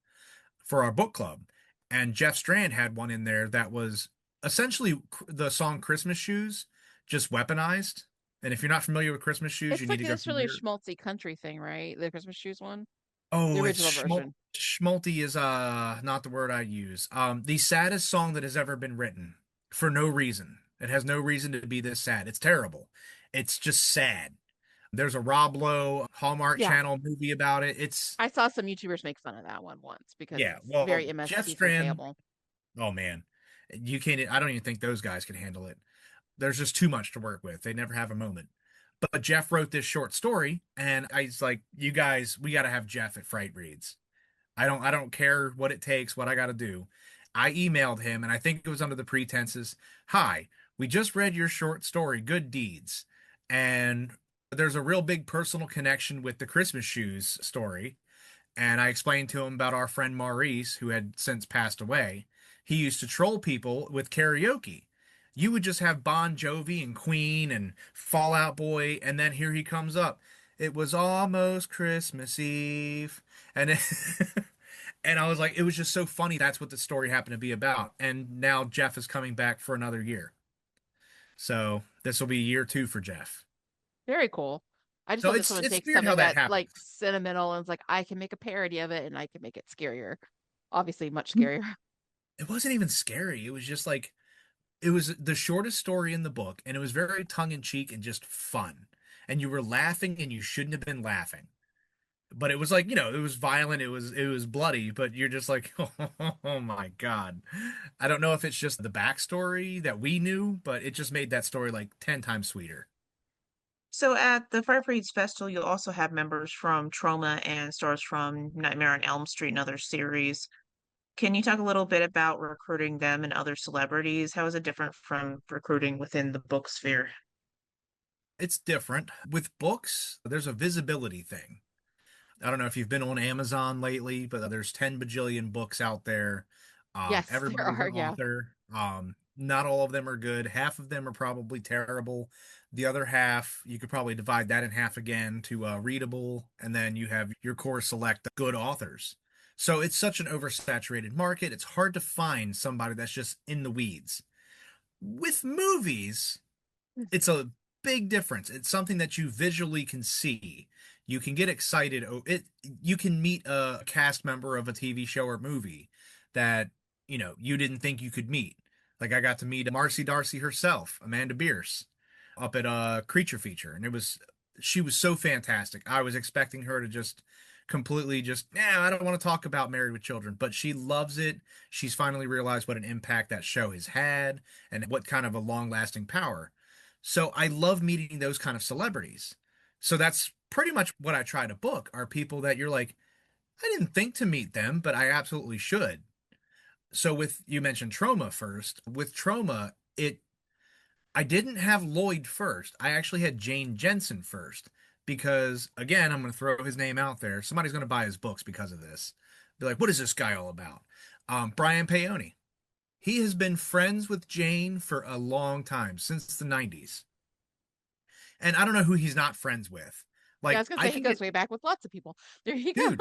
for our book club, and Jeff Strand had one in there that was essentially the song Christmas Shoes just weaponized. And if you're not familiar with Christmas Shoes, you It's need like to go this through really your. schmaltzy country thing, right? The Christmas shoes one, the Oh, original version. schmalty is not the word I use. The saddest song that has ever been written for no reason. It has no reason to be this sad. It's terrible. It's just sad. There's a Rob Lowe Hallmark Yeah, Channel movie about it. It's I saw some YouTubers make fun of that one once because yeah. it's Well, very Jeff MST for Strand. Cable. Oh man, you can't. I don't even think those guys can handle it. There's just too much to work with. They never have a moment. But Jeff wrote this short story, and I was like, "You guys, we got to have Jeff at Fright Reads. I don't care what it takes, what I got to do." I emailed him, and I think it was under the pretenses, "Hi, we just read your short story, Good Deeds, and there's a real big personal connection with the Christmas shoes story." And I explained to him about our friend Maurice, who had since passed away. He used to troll people with karaoke. You would just have Bon Jovi and Queen and Fall Out Boy, and then here he comes up. It was almost Christmas Eve. And and I was like, it was just so funny. That's what the story happened to be about. And now Jeff is coming back for another year. So this will be year 2 for Jeff. Very cool. I just So love that it's someone it's takes weird how something that that's happens. like sentimental and it's like, I can make a parody of it and I can make it scarier. Obviously, much scarier. It wasn't even scary. It was just like it was the shortest story in the book, and it was very tongue in cheek and just fun. And you were laughing, and you shouldn't have been laughing. But it was like, it was violent, it was bloody, but you're just like, oh my God. I don't know if it's just the backstory that we knew, but it just made that story like 10 times sweeter. So at the FrightReads Festival, you'll also have members from Trauma and stars from Nightmare on Elm Street and other series. Can you talk a little bit about recruiting them and other celebrities? How is it different from recruiting within the book sphere? It's different. With books, there's a visibility thing. I don't know if you've been on Amazon lately, but there's 10 bajillion books out there. Yes, there Everybody's are. an Yeah. author. Not all of them are good. Half of them are probably terrible. The other half, you could probably divide that in half again to readable, and then you have your core select good authors. So it's such an oversaturated market. It's hard to find somebody that's just in the weeds. With movies, it's a big difference. It's something that you visually can see. You can get excited. You can meet a cast member of a TV show or movie that, you didn't think you could meet. Like I got to meet Marcy Darcy herself, Amanda Bierce, up at a Creature Feature, and she was so fantastic. I was expecting her to just completely just, I don't want to talk about Married with Children, but she loves it. She's finally realized what an impact that show has had and what kind of a long-lasting power. So I love meeting those kind of celebrities. So that's pretty much what I try to book are people that you're like, I didn't think to meet them, but I absolutely should. So with you mentioned Trauma first. With Trauma, I didn't have Lloyd first. I actually had Jane Jensen first because again, I'm going to throw his name out there. Somebody's going to buy his books because of this. Be like, what is this guy all about? Brian Paoni. He has been friends with Jane for a long time, since the 90s. And I don't know who he's not friends with. Yeah, I Like was gonna I say he can goes get, way back with lots of people. There you go. dude,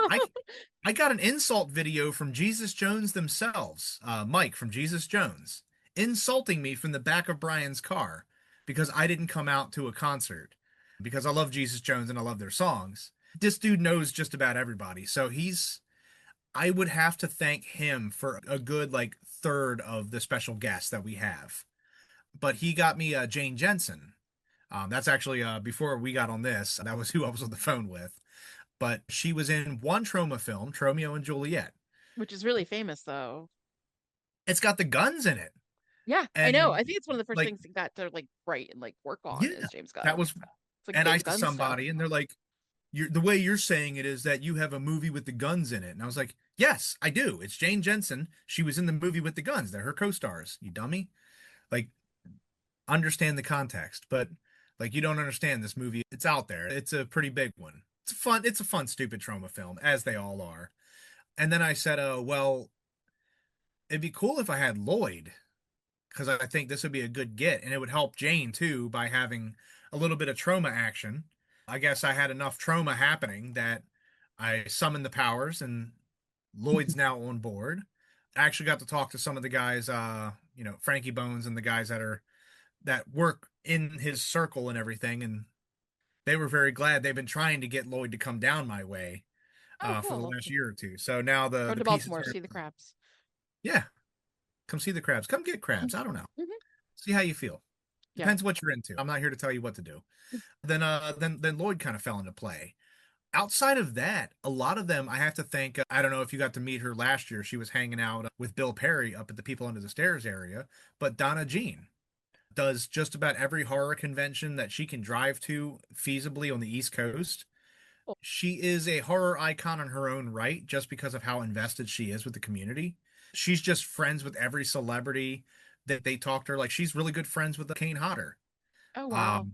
I got an insult video from Jesus Jones themselves, Mike from Jesus Jones, insulting me from the back of Brian's car because I didn't come out to a concert because I love Jesus Jones and I love their songs. This dude knows just about everybody. So I would have to thank him for a good like third of the special guests that we have. But he got me Jane Jensen. That's actually before we got on this. That was who I was on the phone with. But she was in one Trauma film, Romeo and Juliet. Which is really famous though. It's got the guns in it, Yeah, I know. and I think it's one of the first like, things he got to like write and like work on yeah, is James that Gunn. was. It's like And I big to gun stuff. somebody, and they're like, the way you're saying it is that you have a movie with the guns in it." And I was like, "Yes, I do. It's Jane Jensen. She was in the movie with the guns. They're her co-stars. You dummy." Like, understand the context, but like you don't understand this movie. It's out there. It's a pretty big one. it's a fun, stupid trauma film, as they all are. And then I said, oh, well, it'd be cool if I had Lloyd, because I think this would be a good get, and it would help Jane too by having a little bit of trauma action. I guess I had enough trauma happening that I summoned the powers, and Lloyd's now on board. I actually got to talk to some of the guys, Frankie Bones and the guys that work in his circle and everything, and they were very glad. They've been trying to get Lloyd to come down my way Oh, for the cool. last year or two. So now the Go the to pieces Baltimore, are, see the crabs. yeah, come see the crabs. Come get crabs. I don't know. Hmm. See how you feel. Yeah. Depends what you're into. I'm not here to tell you what to do. Then Lloyd kind of fell into play. Outside of that, a lot of them I have to thank. I don't know if you got to meet her last year. She was hanging out with Bill Perry up at the People Under the Stairs area, but Donna Jean does just about every horror convention that she can drive to feasibly on the East Coast. Cool. She is a horror icon in her own right just because of how invested she is with the community. She's just friends with every celebrity that they talk to her. Like she's really good friends with the Kane Hodder. Oh, wow. Um,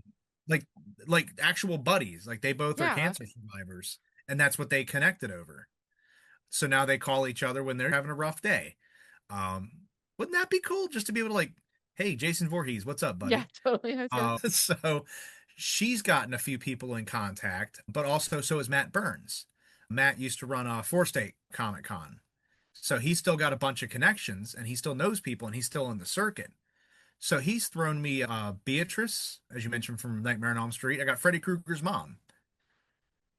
like actual buddies. Like they both are Yeah. cancer survivors, and that's what they connected over. So now they call each other when they're having a rough day. Wouldn't that be cool just to be able to like, hey, Jason Voorhees, what's up, Yeah, buddy? totally. I was gonna. So she's gotten a few people in contact, but also so is Matt Burns. Matt used to run a Four State Comic Con. So he's still got a bunch of connections and he still knows people and he's still in the circuit. So he's thrown me Beatrice, as you mentioned from Nightmare on Elm Street. I got Freddy Krueger's mom,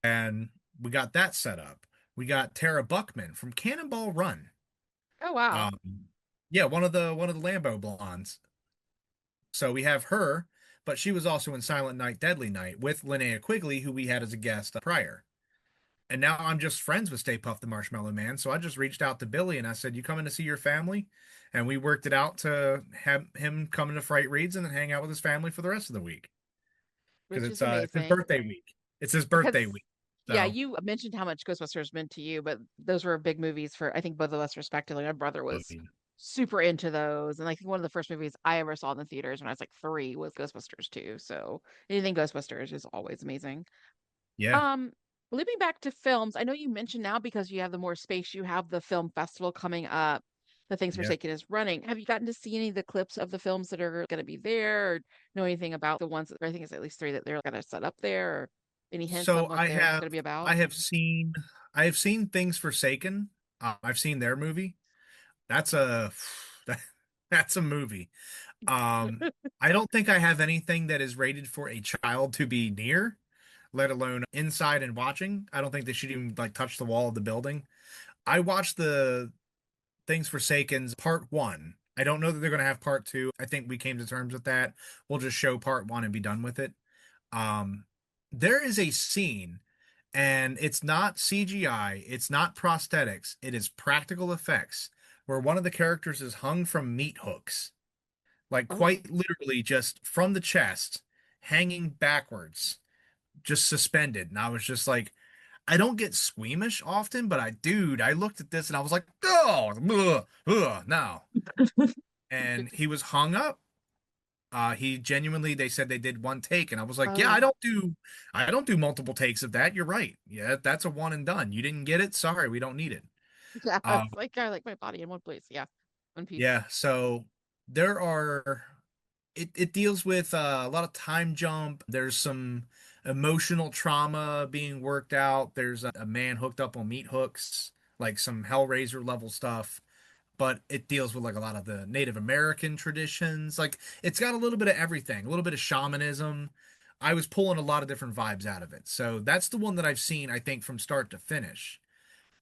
and we got that set up. We got Tara Buckman from Cannonball Run. Oh, wow. Um, yeah, one of the Lambo blondes. So we have her, but she was also in Silent Night, Deadly Night with Linnea Quigley, who we had as a guest prior. And now I'm just friends with Stay Puft the Marshmallow Man. So I just reached out to Billy and I said, "You coming to see your family?" And we worked it out to have him come into Fright Reads and then hang out with his family for the rest of the week because Which it's is it's his amazing. birthday week. It's his Because, birthday week. yeah, So you mentioned how much Ghostbusters meant to you, but those were big movies for, I think, both of us respectively. My brother I was mean, super into those. And I think one of the first movies I ever saw in the theaters when I was like 3 was Ghostbusters 2. So anything Ghostbusters is always amazing. yeah, Um, Looping back to films, I know you mentioned now because you have the more space, you have the film festival coming up. The Things yeah. Forsaken is running. Have you gotten to see any of the clips of the films that are going to be there, or know anything about the ones that I think it's at least 3 that they're going to set up there, or any hints on So what they're going to be I about? have seen I have seen Things Forsaken. I've seen their movie. That's a that's a movie. I don't think I have anything that is rated for a child to be near, let alone inside and watching. I don't think they should even like touch the wall of the building. I watched the Things Forsaken's part one. I don't know that they're going to have part two. I think we came to terms with that. We'll just show part one and be done with it. Um, there is a scene, and it's not CGI, it's not prosthetics, it is practical effects, where one of the characters is hung from meat hooks, like Oh, quite literally just from the chest, hanging backwards, just suspended. And I was just like, I don't get squeamish often, but I looked at this and I was like, oh, no. And he was hung up. He genuinely, they said they did one take, and I was like, yeah, oh, I don't do multiple takes of that. You're right. Yeah, that's a one and done. You didn't get it. Sorry, we don't need it. yeah. Uh, It's like I like my body in one place. Yeah, one piece. yeah. So there are, it deals with a lot of time jump. There's some emotional trauma being worked out. There's a man hooked up on meat hooks, like some Hellraiser level stuff. But it deals with like a lot of the Native American traditions. Like it's got a little bit of everything, a little bit of shamanism. I was pulling a lot of different vibes out of it. So that's the one that I've seen, I think, from start to finish.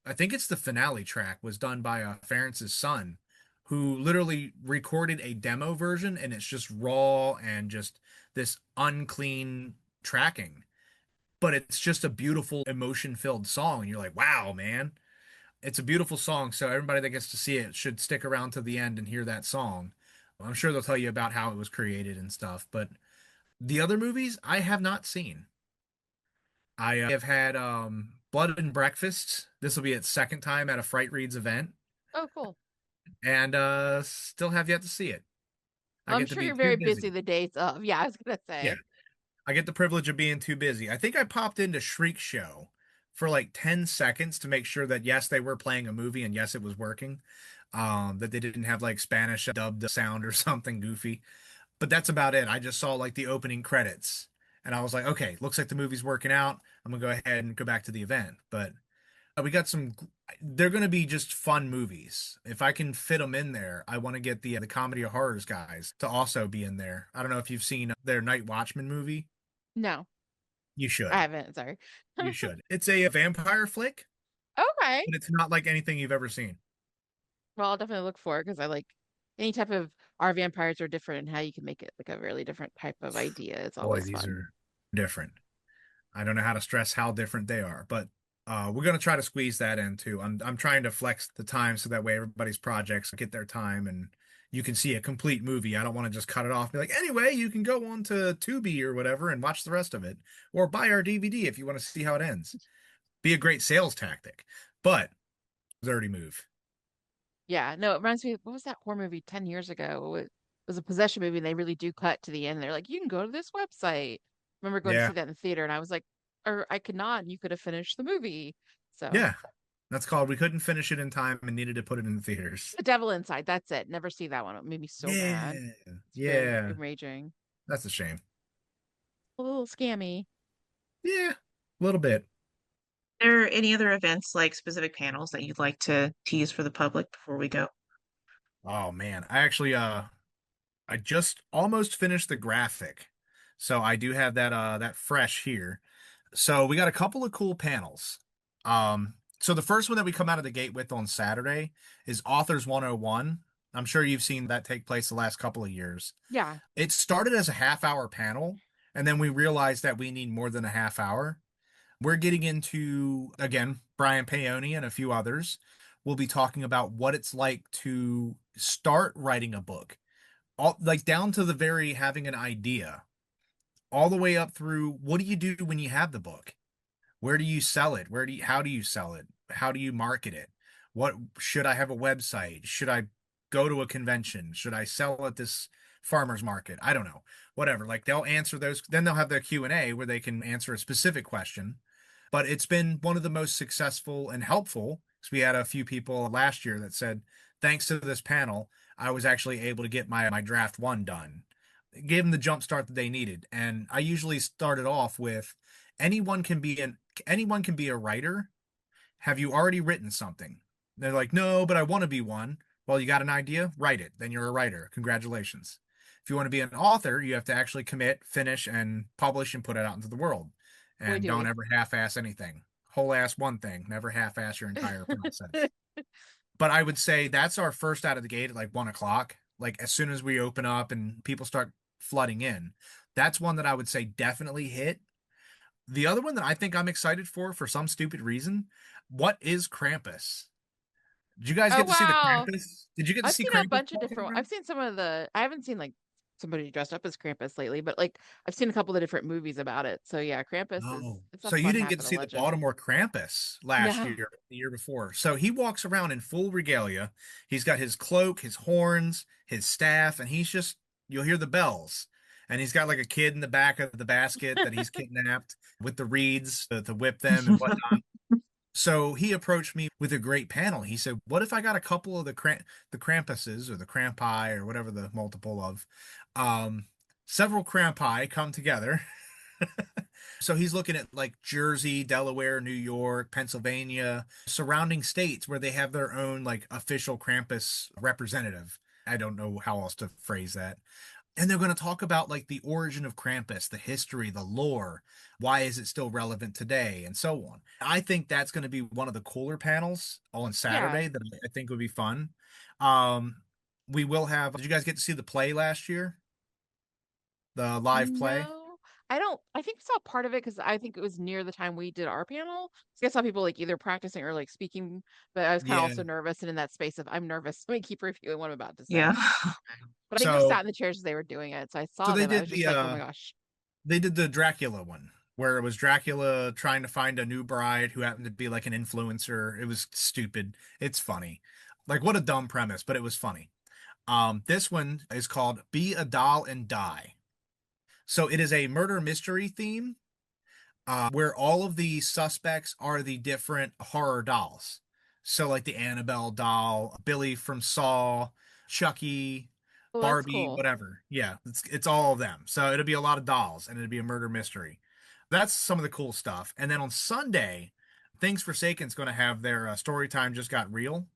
I think it's the finale track was done by Ferentz's son, who literally recorded a demo version and it's just raw and just this unclean tracking. But it's just a beautiful emotion-filled song. And you're like, wow, man, it's a beautiful song, so everybody that gets to see it should stick around to the end and hear that song. I'm sure they'll tell you about how it was created and stuff, but the other movies I have not seen. I have had Blood and Breakfast. This will be its second time at a Fright Reads event, Oh, cool. and still have yet to see it. I I'm get to sure be you're too very busy busy. the days of. Yeah, I was gonna Yeah, say. I get the privilege of being too busy. I think I popped into Shriek Show for like 10 seconds to make sure that yes, they were playing a movie and yes, it was working. That they didn't have like Spanish dubbed sound or something goofy. But that's about it. I just saw like the opening credits and I was like, okay, looks like the movie's working out. I'm gonna go ahead and go back to the event. But we got some. They're going to be just fun movies. If I can fit them in there, I want to get the comedy of horrors guys to also be in there. I don't know if you've seen their Night Watchman movie. No, You I should. haven't. Sorry. You should. It's a vampire flick, Okay. but it's not like anything you've ever seen. Well, I'll definitely look for it because I like any type of our vampires are different and how you can make it like a really different type of idea. It's Boy, always these fun. are different. I don't know how to stress how different they are, but we're gonna try to squeeze that in too. I'm trying to flex the time so that way everybody's projects get their time and you can see a complete movie. I don't want to just cut it off and be like, anyway, you can go on to Tubi or whatever and watch the rest of it, or buy our DVD if you want to see how it ends. Be a great sales tactic, but dirty move. Yeah, no, it reminds me, what was that horror movie 10 years ago? It was a possession movie and they really do cut to the end. They're like, you can go to this website. I remember going to see Yeah, that in the theater and I was like, or I could not, and you could have finished the movie. So yeah. That's called we couldn't finish it in time and needed to put it in the theaters. The Devil Inside, that's it. Never see that one. It made me so mad. Yeah, It's very yeah. enraging. That's a shame. A little scammy. Yeah, a little bit. There any other events like specific panels that you'd like to tease for the public before we go? Oh man, I actually I just almost finished the graphic. So I do have that fresh here. So we got a couple of cool panels. So the first one that we come out of the gate with on Saturday is Authors 101. I'm sure you've seen that take place the last couple of years. Yeah. It started as a half-hour panel, and then we realized that we need more than a half hour. We're getting into, again, Brian Paoni and a few others. We'll be talking about what it's like to start writing a book, all like down to the very having an idea, all the way up through what do you do when you have the book? Where do you sell it? How do you sell it? How do you market it? What should I have a website? Should I go to a convention? Should I sell at this farmer's market? I don't know. Whatever. Like they'll answer those, then they'll have their Q&A where they can answer a specific question. But it's been one of the most successful and helpful because we had a few people last year that said, thanks to this panel, I was actually able to get my draft one done. It gave them the jump start that they needed. And I usually started off with anyone can be anyone can be a writer. Have you already written something? They're like, no, but I want to be one. Well, you got an idea? Write it. Then you're a writer. Congratulations. If you want to be an author, you have to actually commit, finish, and publish and put it out into the world. Boy, And do don't we. ever half-ass anything. Whole ass one thing. Never half-ass your entire process. But I would say that's our first out of the gate at like 1 o'clock. Like as soon as we open up and people start flooding in, that's one that I would say definitely hit. The other one that I think I'm excited for some stupid reason, what is Krampus? Did you guys Oh get to see the wow. Krampus? Did you get to I've see seen a Krampus bunch of walking different around? I've seen some of the I haven't seen like somebody dressed up as Krampus lately, but like I've seen a couple of different movies about it. So yeah, Krampus is No. it's a So you fun didn't get half to of the see the legend. Baltimore Krampus last No. year, the year before. So he walks around in full regalia. He's got his cloak, his horns, his staff, and he's just, you'll hear the bells. And he's got like a kid in the back of the basket that he's kidnapped with the reeds to whip them and whatnot. So he approached me with a great panel. He said, "What if I got a couple of the Krampuses or the Krampi or whatever the multiple of, um, several Krampi come together." So he's looking at like Jersey, Delaware, New York, Pennsylvania, surrounding states where they have their own like official Krampus representative. I don't know how else to phrase that. And they're going to talk about like the origin of Krampus, the history, the lore, why is it still relevant today, and so on. I think that's going to be one of the cooler panels on Yeah. Saturday that I think would be fun. Um, we will have. Did you guys get to see the play last year? The live play? No. I think we saw part of it because I think it was near the time we did our panel. So I saw people like either practicing or like speaking, but I was kind of Yeah. also nervous and in that space of I'm nervous. Let me keep reviewing what I'm about to Yeah. say. But I just So sat in the chairs as they were doing it. So I so saw they them. I did was just like, oh my gosh. they did the Dracula one where it was Dracula trying to find a new bride who happened to be like an influencer. It was stupid. It's funny. Like what a dumb premise, but it was funny. This one is called Be a Doll and Die. So it is a murder mystery theme, where all of the suspects are the different horror dolls. So like the Annabelle doll, Billy from Saw, Chucky, Oh, that's Barbie, cool. whatever. Yeah, it's all of them. So it'll be a lot of dolls and it'll be a murder mystery. That's some of the cool stuff. And then on Sunday, Things Forsaken's going to have their story time just got real.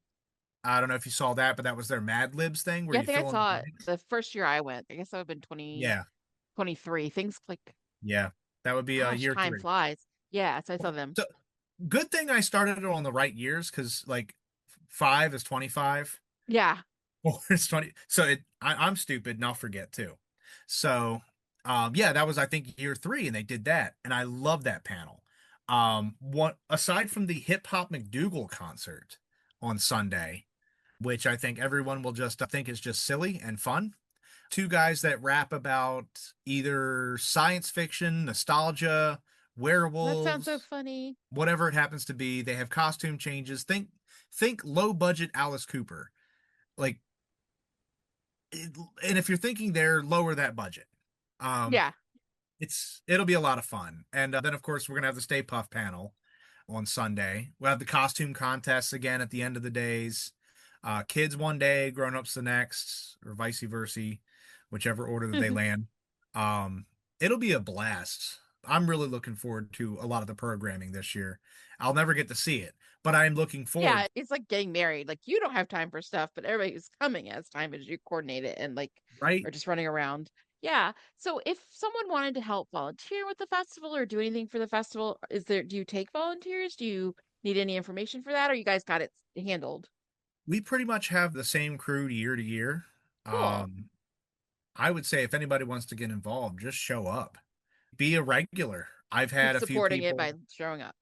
I don't know if you saw that, but that was their Mad Libs thing where Yeah, I you think I fill in the saw it blanks. the first year I went. I guess that would have been Yeah, 2023. Things like, yeah, that would be gosh, year time three. flies. Yeah, so I saw them. So good thing I started it on the right years because like five is 25, Yeah, four is 20. So I'm stupid and I'll forget too. So yeah, that was I think year three and they did that and I love that panel. What aside from the Hip Hop McDougal concert on Sunday, which I think everyone will just think is just silly and fun. Two guys that rap about either science fiction, nostalgia, that sounds so werewolves, funny. whatever it happens to be. They have costume changes. Think low budget Alice Cooper. Like and if you're thinking there, lower that budget. Um Yeah. it'll be a lot of fun. And then of course we're going to have the Stay Puft panel on Sunday. We'll have the costume contests again at the end of the days. Kids one day, grown-ups the next, or vice versa, whichever order that they land. Um, it'll be a blast. I'm really looking forward to a lot of the programming this year. I'll never get to see it, but I'm looking Yeah, forward, it's like getting married. Like you don't have time for stuff, but everybody who's coming has time as you coordinate it and like right? are just running around. Yeah. So if someone wanted to help volunteer with the festival or do anything for the festival, do you take volunteers? Do you need any information for that or you guys got it handled? We pretty much have the same crew year to year. Cool. Um, I would say if anybody wants to get involved, just show up. Be a regular. I've had a few Supporting it people. by showing up.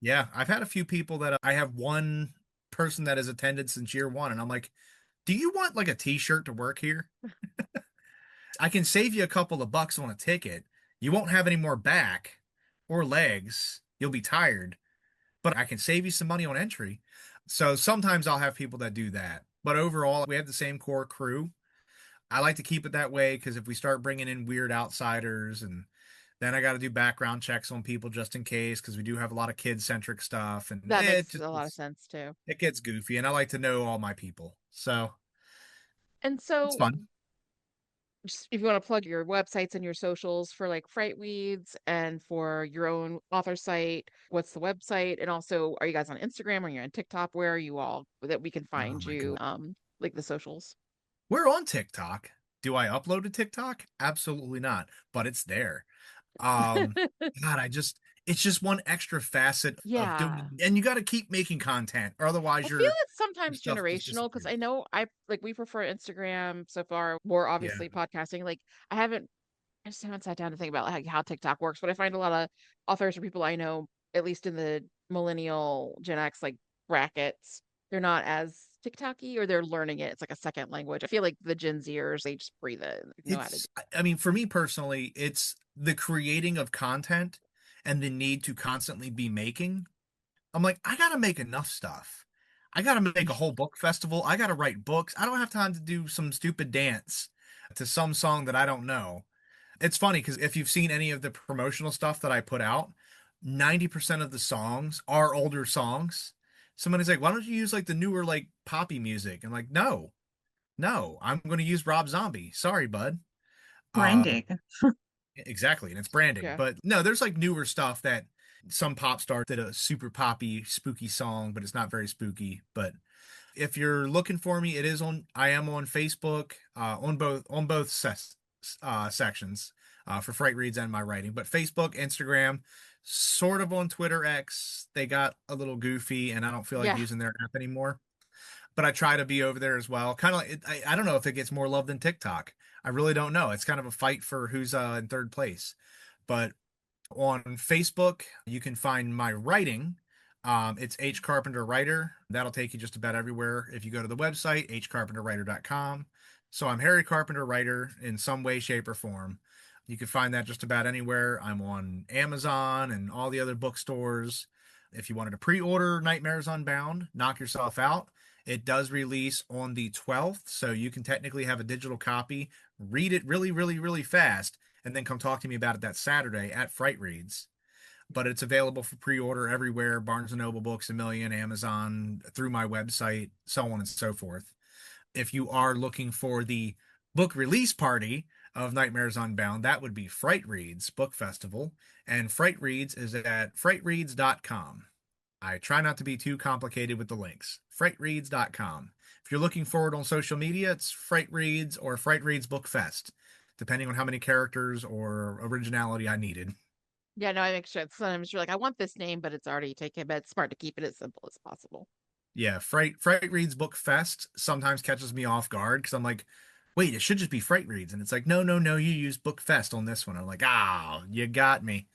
Yeah, I've had a few people that I have one person that has attended since year one, and I'm like, do you want like a t-shirt to work here? I can save you a couple of bucks on a ticket. You won't have any more back or legs. You'll be tired, but I can save you some money on entry. So sometimes I'll have people that do that. But overall, we have the same core crew. I like to keep it that way because if we start bringing in weird outsiders and then I got to do background checks on people just in case because we do have a lot of kid-centric stuff and That makes a lot of sense too. it gets goofy and I like to know all my people. So And it's so fun. just if you want to plug your websites and your socials for like Fright Weeds and for your own author site, what's the website? And also, are you guys on Instagram or you're on TikTok? Where are you all that we can Oh find my you? God. Like the socials. We're on TikTok. Do I upload to TikTok? Absolutely not, but it's there. Um, God, it's just one extra facet of Yeah. doing, and you got to keep making content, or I otherwise feel it's your sometimes stuff just generational because I disappears. know I like we prefer Instagram so far, more Yeah. obviously podcasting. Like I just haven't sat down to think about like how TikTok works, but I find a lot of authors or people I know, at least in the millennial Gen X like brackets, they're not as TikToky or they're learning it. It's like a second language. I feel like the Gen Zers, they just breathe it, and know how to do. I mean, for me personally, it's the creating of content and the need to constantly be making. I'm like, I gotta make enough stuff. I gotta make a whole book festival. I gotta write books. I don't have time to do some stupid dance to some song that I don't know. It's funny because if you've seen any of the promotional stuff that I put out, 90% of the songs are older songs. Somebody's like, why don't you use like the newer like poppy music? I'm like, no, no, I'm going to use Rob Zombie. Sorry, bud. Um, Branding. exactly, and it's branding. Yeah. But no, there's like newer stuff that some pop star did a super poppy, spooky song, but it's not very spooky. But if you're looking for me, I am on Facebook, on both sections, for Fright Reads and my writing, but Facebook, Instagram, sort of on Twitter X. They got a little goofy and I don't feel like Yeah. using their app anymore. But I try to be over there as well. Kind of like I don't know if it gets more love than TikTok. I really don't know. It's kind of a fight for who's in third place. But on Facebook, you can find my writing. It's H Carpenter Writer. That'll take you just about everywhere. If you go to the website, hcarpenterwriter.com. So I'm Harry Carpenter Writer in some way, shape, or form. You can find that just about anywhere. I'm on Amazon and all the other bookstores. If you wanted to pre-order Nightmares Unbound, knock yourself out. It does release on the 12th, so you can technically have a digital copy, read it really, really, really fast, and then come talk to me about it that Saturday at Fright Reads. But it's available for pre-order everywhere: Barnes and Noble, Books a Million, Amazon, through my website, so on and so forth. If you are looking for the book release party of Nightmares Unbound, that would be Fright Reads Book Festival, and Fright Reads is at frightreads.com. I try not to be too complicated with the links. frightreads.com. If you're looking for it on social media, it's Fright Reads or Fright Reads Book Fest, depending on how many characters or originality I needed. Yeah, no, I make sure. Sometimes you're like, I want this name, but it's already taken. But it's smart to keep it as simple as possible. Yeah, Fright Reads Book Fest sometimes catches me off guard because I'm like, wait, it should just be Fright Reads. And it's like, no, no, no, you use Book Fest on this one. I'm like, ah, you got me.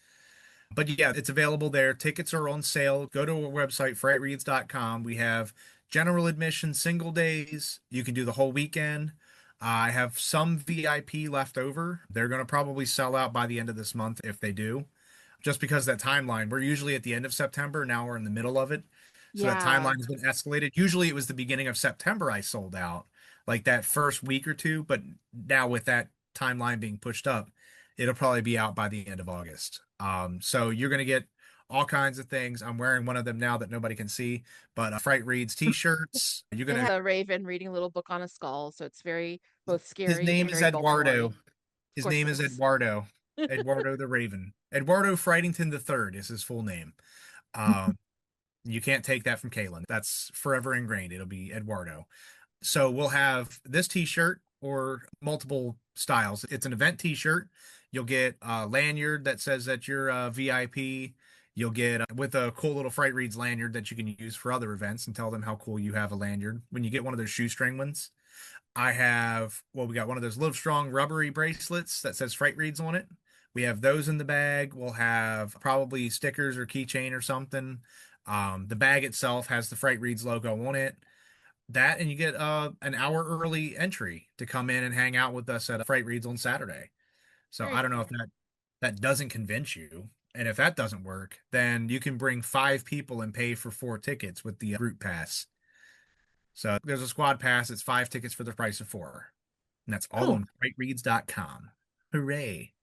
But yeah, it's available there. Tickets are on sale. Go to our website, frightreads.com. We have general admission single days. You can do the whole weekend. I have some VIP left over. They're going to probably sell out by the end of this month if they do. Just because that timeline, we're usually at the end of September. Now we're in the middle of it. So that Yeah. timeline has been escalated. Usually it was the beginning of September I sold out, like that first week or two. But now with that timeline being pushed up, it'll probably be out by the end of August. So you're going to get all kinds of things. I'm wearing one of them now that nobody can see, but Fright Reads t-shirts. You're It going has to, a raven reading a little book on a skull, so it's very both his scary name and is very Eduardo. folklore. Of His course name it is is. Eduardo. Eduardo the Raven. Eduardo Frightington the Third is his full name. Um, you can't take that from Kalen. That's forever ingrained. It'll be Eduardo. So we'll have this t-shirt or multiple styles. It's an event t-shirt. You'll get a lanyard that says that you're a VIP. You'll get with a cool little Fright Reads lanyard that you can use for other events and tell them how cool you have a lanyard. When you get one of those shoestring ones, I have, well, we got one of those Live Strong rubbery bracelets that says Fright Reads on it. We have those in the bag. We'll have probably stickers or keychain or something. The bag itself has the Fright Reads logo on it. That, and you get an hour early entry to come in and hang out with us at Fright Reads on Saturday. So Very I don't know if cool. that doesn't convince you. And if that doesn't work, then you can bring 5 people and pay for 4 tickets with the group pass. So there's a squad pass. It's 5 tickets for the price of 4. And that's all Cool. on frightreads.com. Hooray.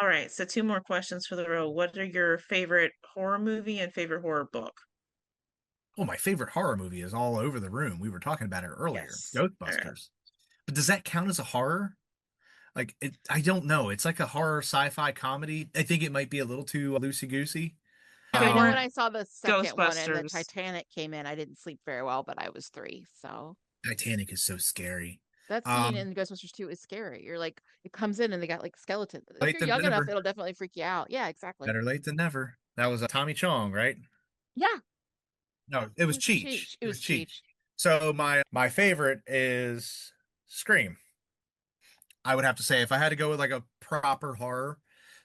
All right, so two more questions for the row. What are your favorite horror movie and favorite horror book? Oh, my favorite horror movie is all over the room. We were talking about it earlier. Yes. All right. Ghostbusters. But does that count as a horror? Like it, I don't know. It's like a horror sci-fi comedy. I think it might be a little too loosey-goosey. Yeah, I If know you when Um, weren't I saw the second one and the Ghostbusters. Titanic came in, I didn't sleep very well, but I was 3, so Titanic is so scary. that scene Um, in Ghostbusters 2 is scary. You're like, it comes in and they got like skeletons. If late you're than young enough, never. it'll definitely freak you out. Yeah, exactly. Better late than never. That was Tommy Chong, right? Yeah, No, it it was was Cheech. Cheech. It It was was Cheech. Cheech. So my favorite is Scream. I would have to say if I had to go with like a proper horror,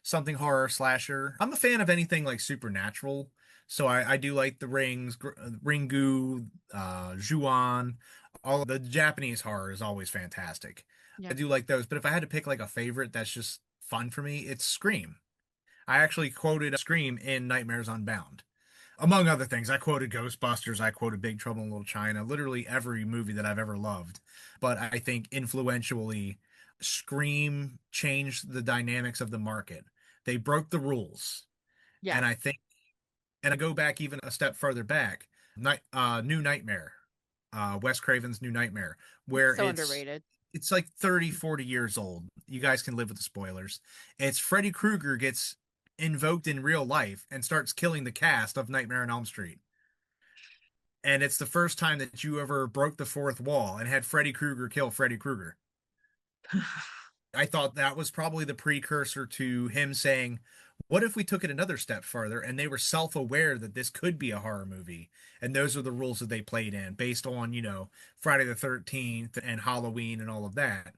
something horror slasher. I'm a fan of anything like supernatural. So I do like the Rings, Ringu, Ju-on. All of the Japanese horror is always fantastic. I Yeah. do like those. But if I had to pick like a favorite that's just fun for me, it's Scream. I actually quoted Scream in Nightmares Unbound. Among other things, I quoted Ghostbusters, I quoted Big Trouble in Little China, literally every movie that I've ever loved. But I think influentially, Scream changed the dynamics of the market. They broke the rules. Yeah. And I think, and I go back even a step further back, New Nightmare, Wes Craven's New Nightmare, where So underrated. it's like 30, 40 years old. You guys can live with the spoilers. It's Freddy Krueger gets invoked in real life and starts killing the cast of Nightmare on Elm Street. And it's the first time that you ever broke the fourth wall and had Freddy Krueger kill Freddy Krueger. I thought that was probably the precursor to him saying, what if we took it another step further and they were self-aware that this could be a horror movie? And those are the rules that they played in based on, Friday the 13th and Halloween and all of that.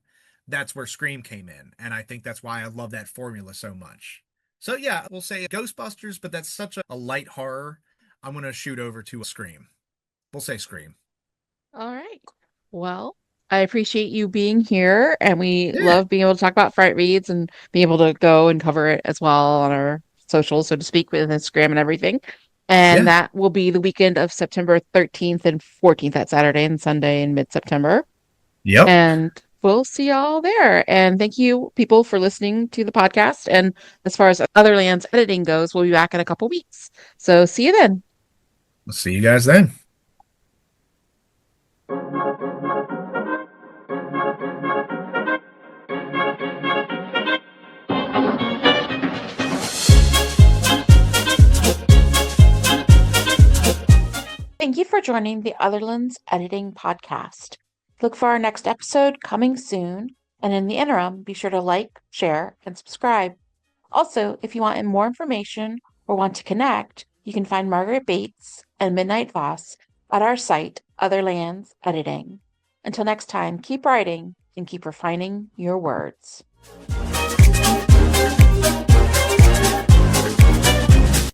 That's where Scream came in. And I think that's why I love that formula so much. So yeah, we'll say Ghostbusters, but that's such a light horror. I'm going to shoot over to Scream. We'll say Scream. All right. Well, I appreciate you being here, and we Yeah. love being able to talk about Fright Reads and being able to go and cover it as well on our socials, so to speak, with Instagram and everything. And Yeah. that will be the weekend of September 13th and 14th, that Saturday and Sunday in mid-September. Yep. And we'll see y'all there. And thank you, people, for listening to the podcast. And as far as Other Lands editing goes, we'll be back in a couple weeks. So see you then. We'll see you guys then. Thank you for joining the Otherlands Editing Podcast. Look for our next episode coming soon. And in the interim, be sure to like, share, and subscribe. Also, if you want more information or want to connect, you can find Margaret Bates and Midnight Voss at our site, Otherlands Editing. Until next time, keep writing and keep refining your words.